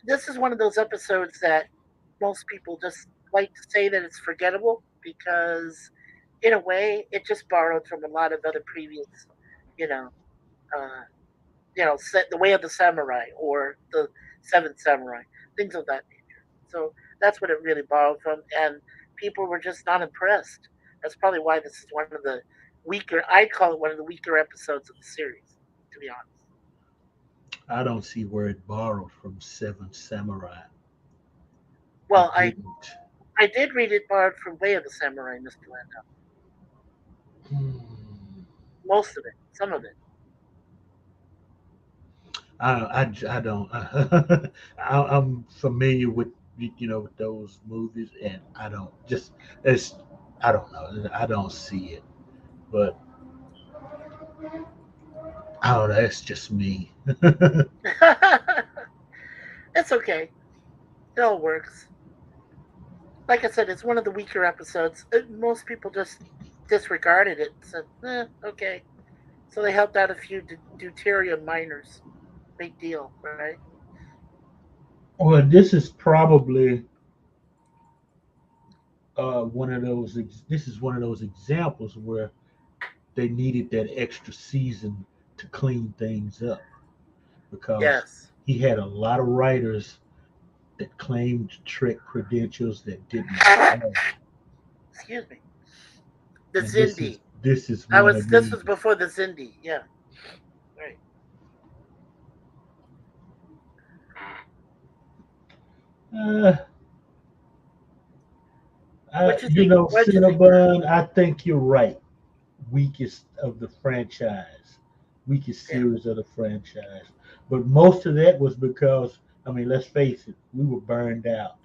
this is one of those episodes that most people just like to say that it's forgettable because, in a way, it just borrowed from a lot of other previous, The Way of the Samurai or the Seventh Samurai, things of that nature. So that's what it really borrowed from, and people were just not impressed. That's probably why this is one of the weaker. I'd call it one of the weaker episodes of the series, to be honest. I don't see where it borrowed from Seven Samurai. Well, I did read it borrowed from Way of the Samurai, Mr. Landau. Most of it, some of it. I don't. I'm familiar with with those movies, and I don't know. I don't see it, but I don't know. It's just me. It's okay. It all works. Like I said, it's one of the weaker episodes. Most people just disregarded it and said, okay. So they helped out a few deuterium miners. Big deal, right? Well, this is probably one of those. This is one of those examples where they needed that extra season to clean things up because Yes. he had a lot of writers that claimed Trek credentials that didn't have. Excuse me. The And Zindi. this is one of This these. was before the Zindi. Yeah. Right. What you think? What you think? Cinnabon, I think you're right. Weakest of the franchise, weakest Yeah. series of the franchise. But most of that was because, I mean, let's face it, we were burned out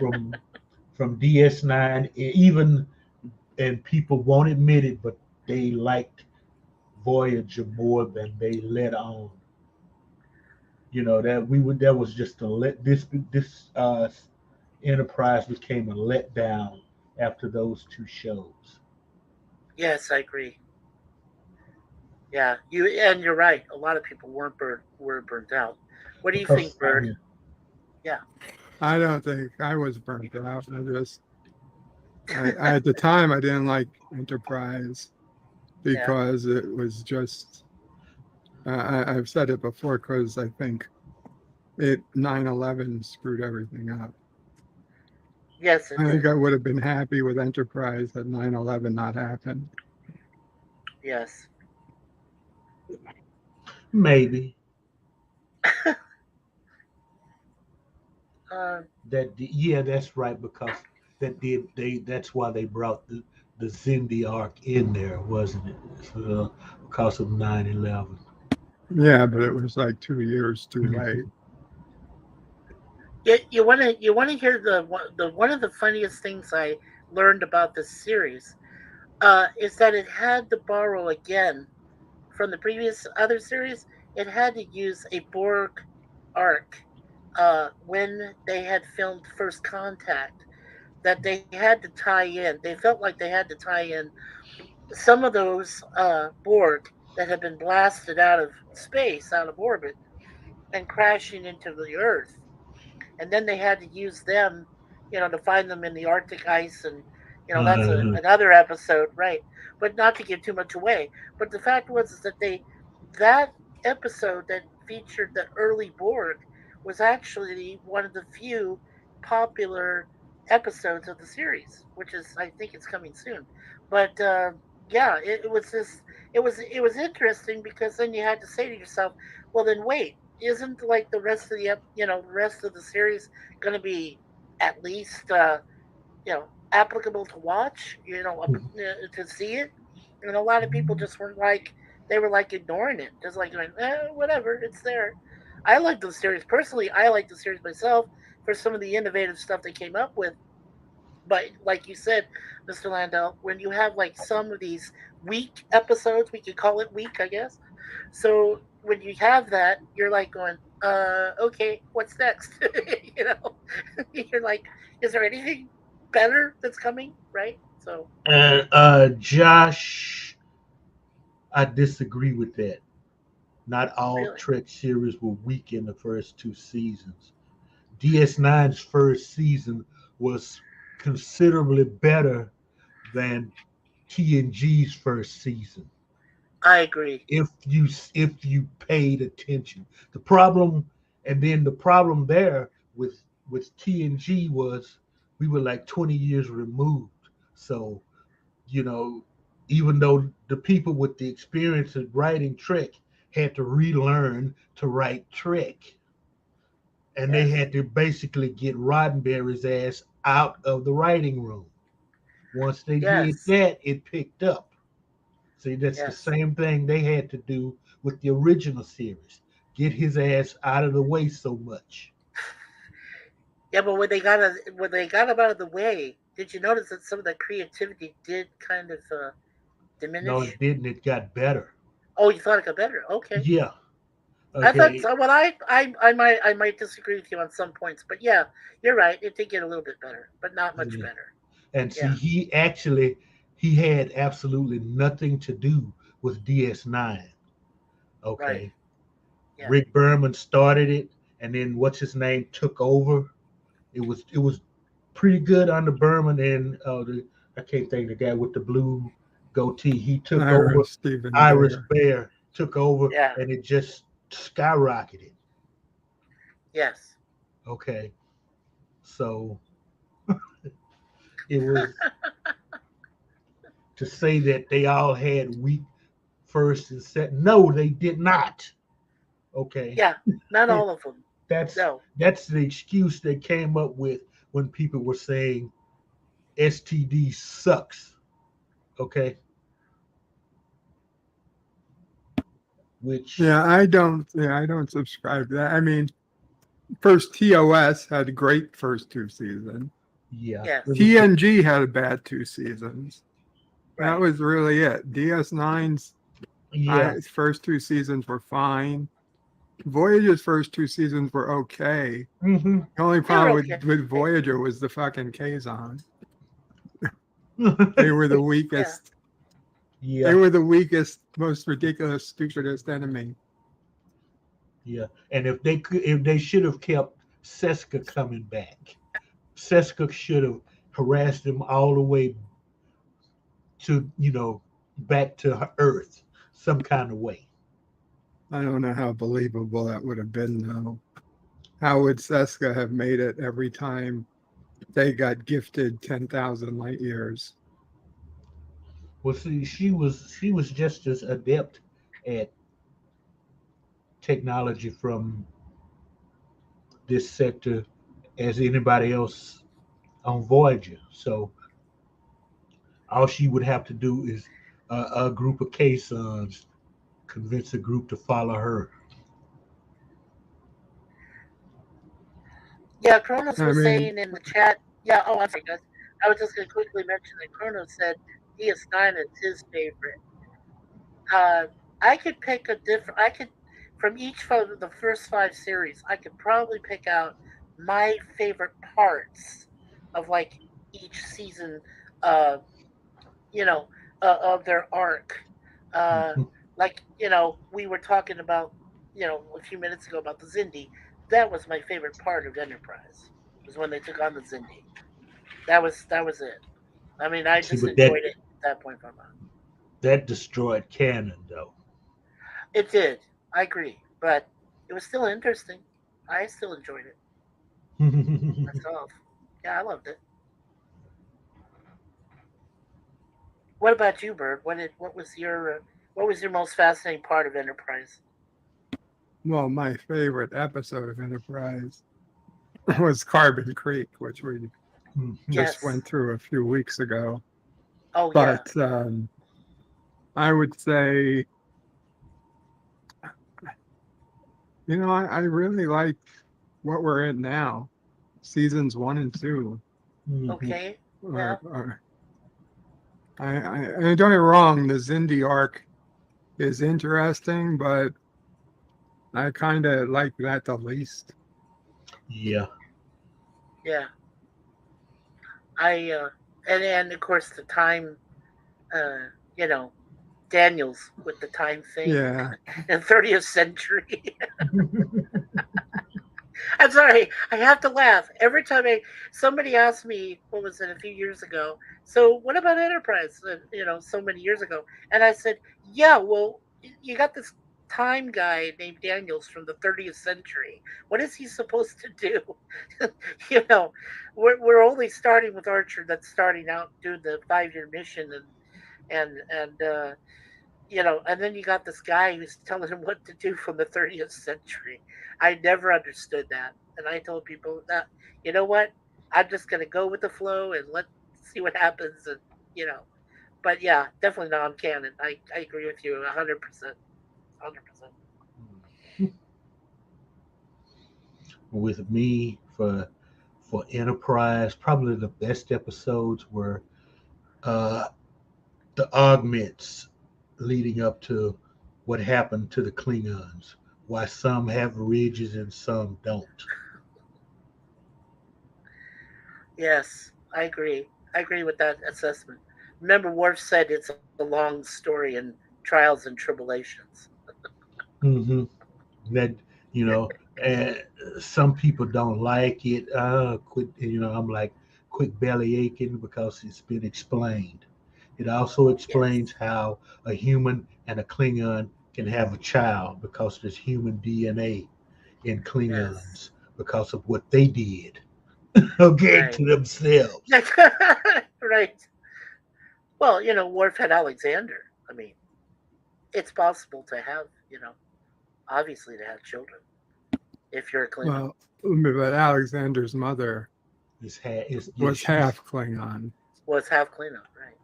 from DS9. Even, and people won't admit it, but they liked Voyager more than they let on. That was just a let this Enterprise became a letdown after those two shows. Yes, I agree. Yeah, you're right. A lot of people were burnt out. What do you Because think, Bird? Yeah. I don't think I was burnt out. At the time, I didn't like Enterprise because it was just, I've said it before, because I think 9/11 screwed everything up. Yes, I think I would have been happy with Enterprise had 9/11 not happened. Yes. Maybe. That's right, because that's why they brought the Zindi arc in there, wasn't it? Because of 9/11. Yeah, but it was like 2 years too late. You want to hear the one of the funniest things I learned about this series is that it had to borrow again from the previous other series. It had to use a Borg arc when they had filmed First Contact, that they had to tie in. They felt like they had to tie in some of those Borg that had been blasted out of space, out of orbit, and crashing into the Earth. And then they had to use them, to find them in the Arctic ice, and that's another episode, right? But not to give too much away. But the fact was is that episode that featured the early Borg was actually one of the few popular episodes of the series, which is, I think it's coming soon. But yeah, it was just it was interesting, because then you had to say to yourself, well, then wait, isn't like the rest of the rest of the series going to be at least applicable to watch, to see it? And a lot of people just were like, they were like ignoring it, just like going, whatever, it's there. I like the series personally. I like the series myself for some of the innovative stuff they came up with. But like you said, Mr. Landau, when you have like some of these weak episodes, we could call it weak, I guess. So when you have that, you're like going, okay, what's next? You're like, is there anything better that's coming? Right? So. And Josh, I disagree with that. Not all Trek series were weak in the first two seasons. DS9's first season was considerably better than TNG's first season. I agree. If you paid attention, the problem there with TNG was we were like 20 years removed. So, even though the people with the experience of writing Trek had to relearn to write Trek, and they had to basically get Roddenberry's ass out of the writing room. Once they did that, it picked up. See, that's the same thing they had to do with the original series. Get his ass out of the way so much. Yeah, but when they got him out of the way, did you notice that some of the creativity did kind of diminish? No, it didn't. It got better. Oh, you thought it got better? Okay. Yeah. Okay. I thought so. Well, I might disagree with you on some points, but yeah, you're right. It did get a little bit better, but not much better. And see, he had absolutely nothing to do was DS9. Okay. Right. Yeah. Rick Berman started it, and then what's his name took over. It was pretty good under Berman, and I can't think of the guy with the blue goatee. He took over. Stephen Iris Bear. Bear took over, Yeah. and it just skyrocketed. Yes. Okay, so it was to say that they all had weak first and second. No, they did not. Okay. Yeah, not all of them. That's No. that's the excuse they came up with when people were saying STD sucks. Okay. Which I don't subscribe to that. I mean, first TOS had a great first 2 seasons. yeah. Yes. TNG had a bad 2 seasons. Right. That was really it. DS9's first 2 seasons were fine. Voyager's first 2 seasons were okay. Mm-hmm. The only problem okay. with Voyager was the fucking Kazon. They were the weakest. Yeah. They were the weakest, most ridiculous, stupidest enemy. Yeah. And if they should have kept Seska coming back. Seska should have harassed them all the way to, back to Earth some kind of way. I don't know how believable that would have been, though. How would Seska have made it every time they got gifted 10,000 light years? Well, see, she was just as adept at technology from this sector as anybody else on Voyager. So all she would have to do is a group of K-Sons convince a group to follow her. Yeah, Kronos was saying in the chat. Yeah, I'm sorry, guys. I was just going to quickly mention that Kronos said DS9 is his favorite. I could pick from each of the first 5 series, I could probably pick out my favorite parts of like each season, of their arc. Like, we were talking about, a few minutes ago about the Zindi. That was my favorite part of Enterprise, was when they took on the Zindi. That was it. I mean, I just enjoyed it at that point from on. That destroyed canon, though. It did. I agree. But it was still interesting. I still enjoyed it myself. Yeah, I loved it. What about you, Bird? What was your most fascinating part of Enterprise? Well, my favorite episode of Enterprise was Carbon Creek, which we just went through a few weeks ago. Oh, but I would say, I really like what we're in now, seasons 1 and 2. Okay. Yeah. I don't get me wrong, the Zindi arc is interesting, but I kind of like that the least. Yeah. Yeah. And of course the time, Daniels with the time thing. Yeah. In 30th century. I'm sorry, I have to laugh every time somebody asked me, what was it, a few years ago? So what about Enterprise? So many years ago, and I said, yeah, well, you got this time guy named Daniels from the 30th century. What is he supposed to do? We're only starting with Archer, that's starting out doing the 5-year mission, and then you got this guy who's telling him what to do from the 30th century. I never understood that. And I told people that, you know what? I'm just going to go with the flow and let's see what happens. And, but yeah, definitely non-canon. I agree with you 100%. 100%. With me for Enterprise, probably the best episodes were the augments leading up to what happened to the Klingons, why some have ridges and some don't. Yes, I agree. I agree with that assessment. Remember, Worf said it's a long story, and trials and tribulations. Mm-hmm. That, and some people don't like it. Quit. I'm like, quit belly aching because it's been explained. It also explains how a human and a Klingon can have a child because there's human DNA in Klingons because of what they did. Okay, to themselves. Right. Well, Worf had Alexander. I mean, it's possible to have, obviously to have children if you're a Klingon. Well, but Alexander's mother was half Klingon. Was half Klingon, right?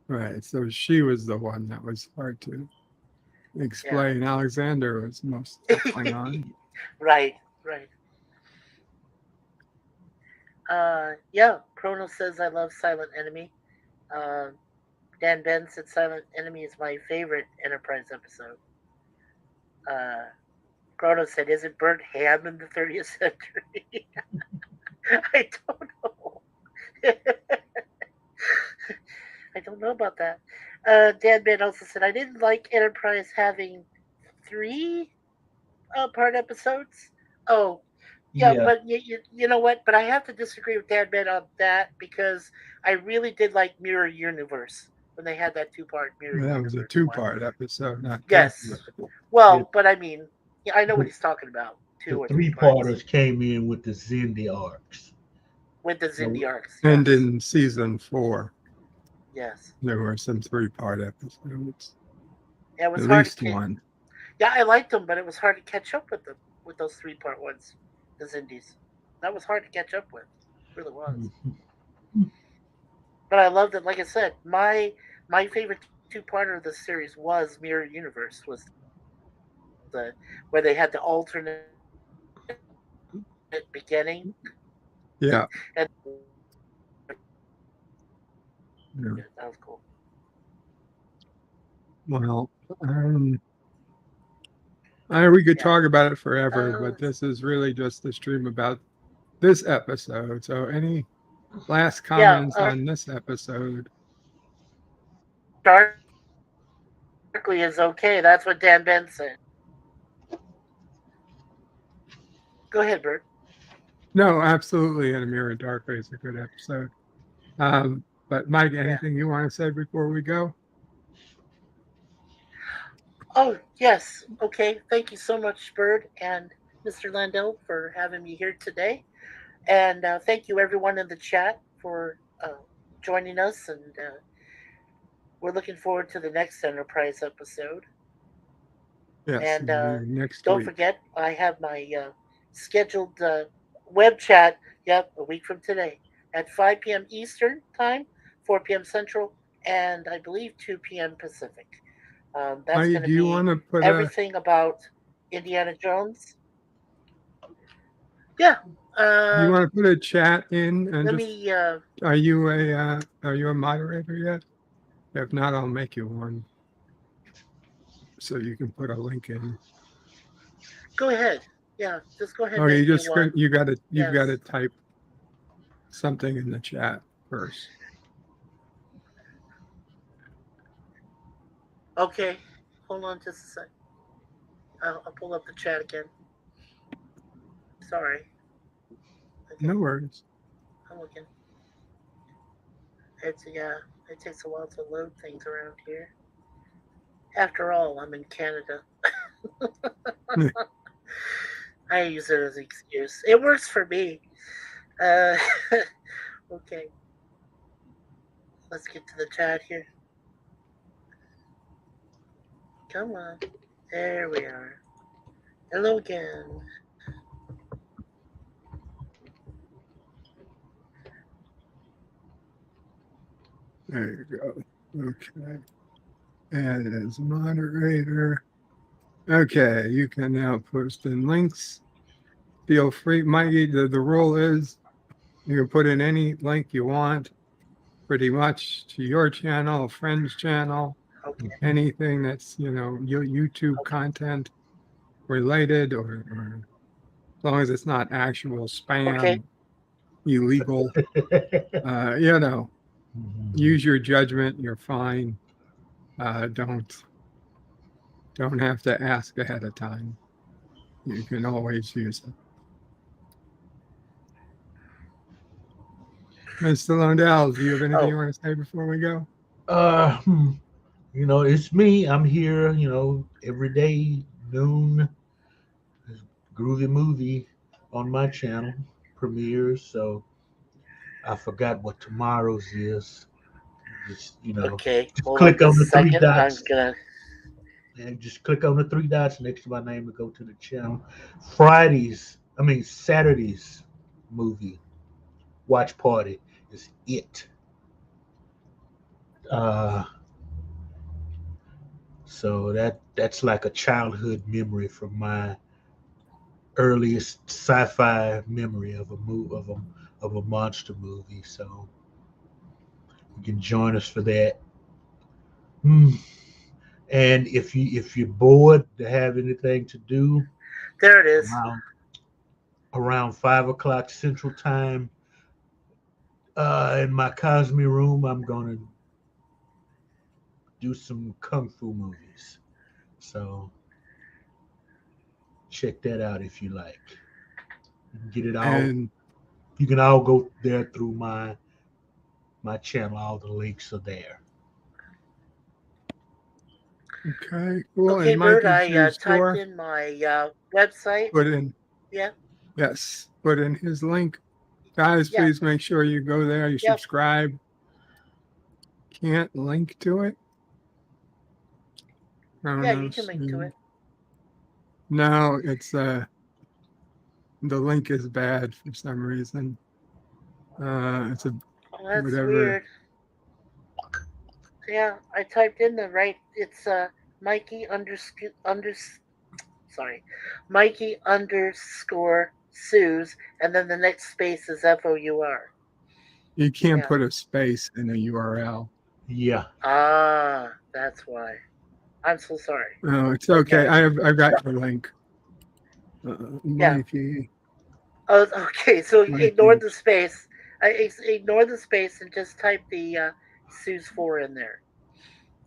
Right. So she was the one that was hard to explain. Yeah. Alexander was most Klingon. Right. Kronos says I love Silent Enemy. Dan Ben said Silent Enemy is my favorite Enterprise episode. Kronos said, "Isn't Bert Ham in the 30th century?" I don't know. I don't know about that. Dan Ben also said, I didn't like Enterprise having 3 part episodes. Oh, yeah. But you know what? But I have to disagree with Dan Ben on that because I really did like Mirror Universe when they had that 2-part Mirror Universe. That was a 2-part episode, not yes. Well, but I mean, I know what he's talking about. 2 or 3 3-parters came in with the Xindi arcs. And in season 4. Yes. There were some 3-part episodes. Yeah, it was at hard least to one. Yeah, I liked them, but it was hard to catch up with them, with those 3-part ones, the Xindis. That was hard to catch up with. It really was. Mm-hmm. But I loved it. Like I said, my favorite 2-parter of the series was Mirror Universe, was where they had the alternate beginning. Yeah. And that was cool. Well, we could talk about it forever, but this is really just the stream about this episode. So any last comments on this episode? Darkly is okay. That's what Dan Ben said. Go ahead, Bert. No, absolutely. And A Mirror Darkly is a good episode. But Mike, anything you want to say before we go? Oh, yes. Okay. Thank you so much, Bird and Mr. Landell, for having me here today. And thank you, everyone in the chat, for joining us. And we're looking forward to the next Enterprise episode. Yes, and next don't week. forget, I have my scheduled web chat, a week from today, at 5 p.m. Eastern Time, 4 p.m. Central, and I believe 2 p.m. Pacific. That's going to be everything about Indiana Jones. Yeah. You want to put a chat in? And let me. Are you a moderator yet? If not, I'll make you one, so you can put a link in. Go ahead. Yeah, just go ahead. Oh, you got to type something in the chat first. Okay, hold on just a sec. I'll pull up the chat again. Sorry. Okay. No worries. I'm looking. It takes a while to load things around here. After all, I'm in Canada. I use it as an excuse. It works for me. Okay. Let's get to the chat here. Come on. There we are. Hello again. There you go. Okay. Add as moderator. Okay, you can now post in links. Feel free, Mikey. The rule is you can put in any link you want, pretty much to your channel, friend's channel, anything that's your YouTube content related, or as long as it's not actual spam, illegal. Use your judgment. You're fine. Don't Don't have to ask ahead of time. You can always use it. Mr. Lundell, do you have anything you want to say before we go? It's me. I'm here, every day, noon. Groovy movie on my channel premieres. So I forgot what tomorrow's is. Just, Okay, just hold click on the three second. dots. I'm gonna. And just click on the 3 dots next to my name to go to the channel. Saturday's movie watch party is It. So that's like a childhood memory from my earliest sci-fi memory of a monster movie. So you can join us for that. And if you're bored to have anything to do, there it is. Around 5 o'clock Central Time, in my Cosme room, I'm gonna do some kung fu movies. So check that out if you like. You can get it all. And you can all go there through my channel. All the links are there. Okay, cool. Okay, and Bert, Mikey I typed in my website. Put in. Yeah. Yes, put in his link. Guys, please make sure you go there. You subscribe. Can't link to it? Yeah, you can link to it. No, it's the link is bad for some reason. It's a that's whatever. Weird. Yeah, I typed in the right. It's Mikey underscore Suze, and then the next space is FOUR. You can't put a space in a URL. Yeah. Ah, that's why. I'm so sorry. No, it's okay. I've got your link. Mikey. Oh, okay. So ignore the space. Ignore the space and just type the Suze 4 in there,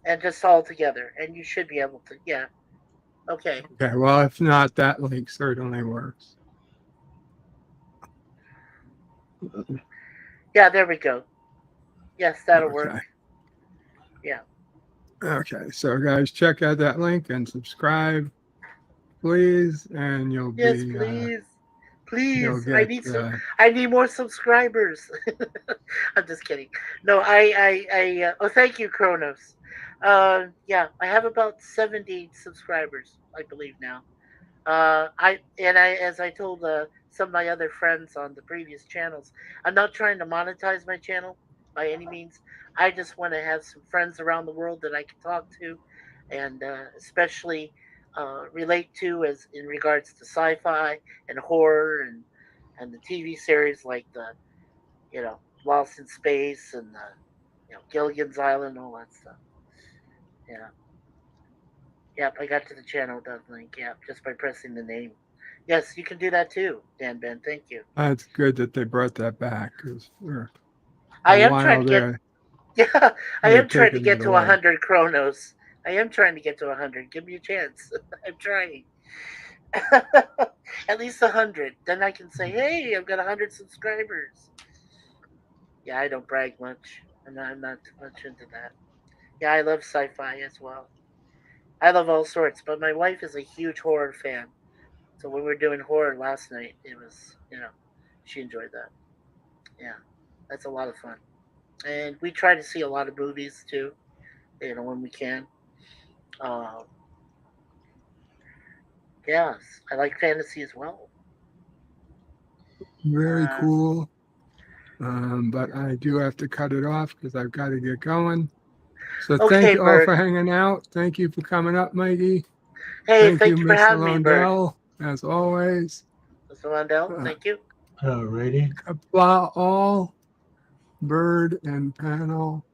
and just all together, and you should be able to. Yeah. Okay. Okay. Well, if not, that link certainly works. Yeah, there we go. Yes, that'll work. Yeah. Okay, so guys, check out that link and subscribe, please, and you'll be. Yes, please. I need more subscribers. I'm just kidding. No, oh, thank you, Kronos. Yeah, I have about 70 subscribers, I believe now. As I told some of my other friends on the previous channels, I'm not trying to monetize my channel by any means. I just want to have some friends around the world that I can talk to, and especially relate to as in regards to sci-fi and horror and the TV series like the Lost in Space and the Gilligan's Island, all that stuff. Yeah. Yep, I got to the channel link. Yeah, just by pressing the name. Yes, you can do that too, Dan Ben. Thank you. It's good that they brought that back because I am trying to get. Yeah, I am trying to get to 100 Kronos. I am trying to get to 100. Give me a chance. I'm trying. At least 100. Then I can say, hey, I've got 100 subscribers. Yeah, I don't brag much. I'm not too much into that. Yeah, I love sci-fi as well. I love all sorts, but my wife is a huge horror fan. So when we were doing horror last night, it was, she enjoyed that. Yeah, that's a lot of fun. And we try to see a lot of movies too, when we can. Yes, I like fantasy as well. Very cool. But I do have to cut it off because I've got to get going. So thank you all for hanging out. Thank you for coming up, Mikey. Hey, thank you for having Mr. me, Bert. Lundell, as always. Mr. Lundell, thank you. Alrighty. Qapla All, Bird and Panel.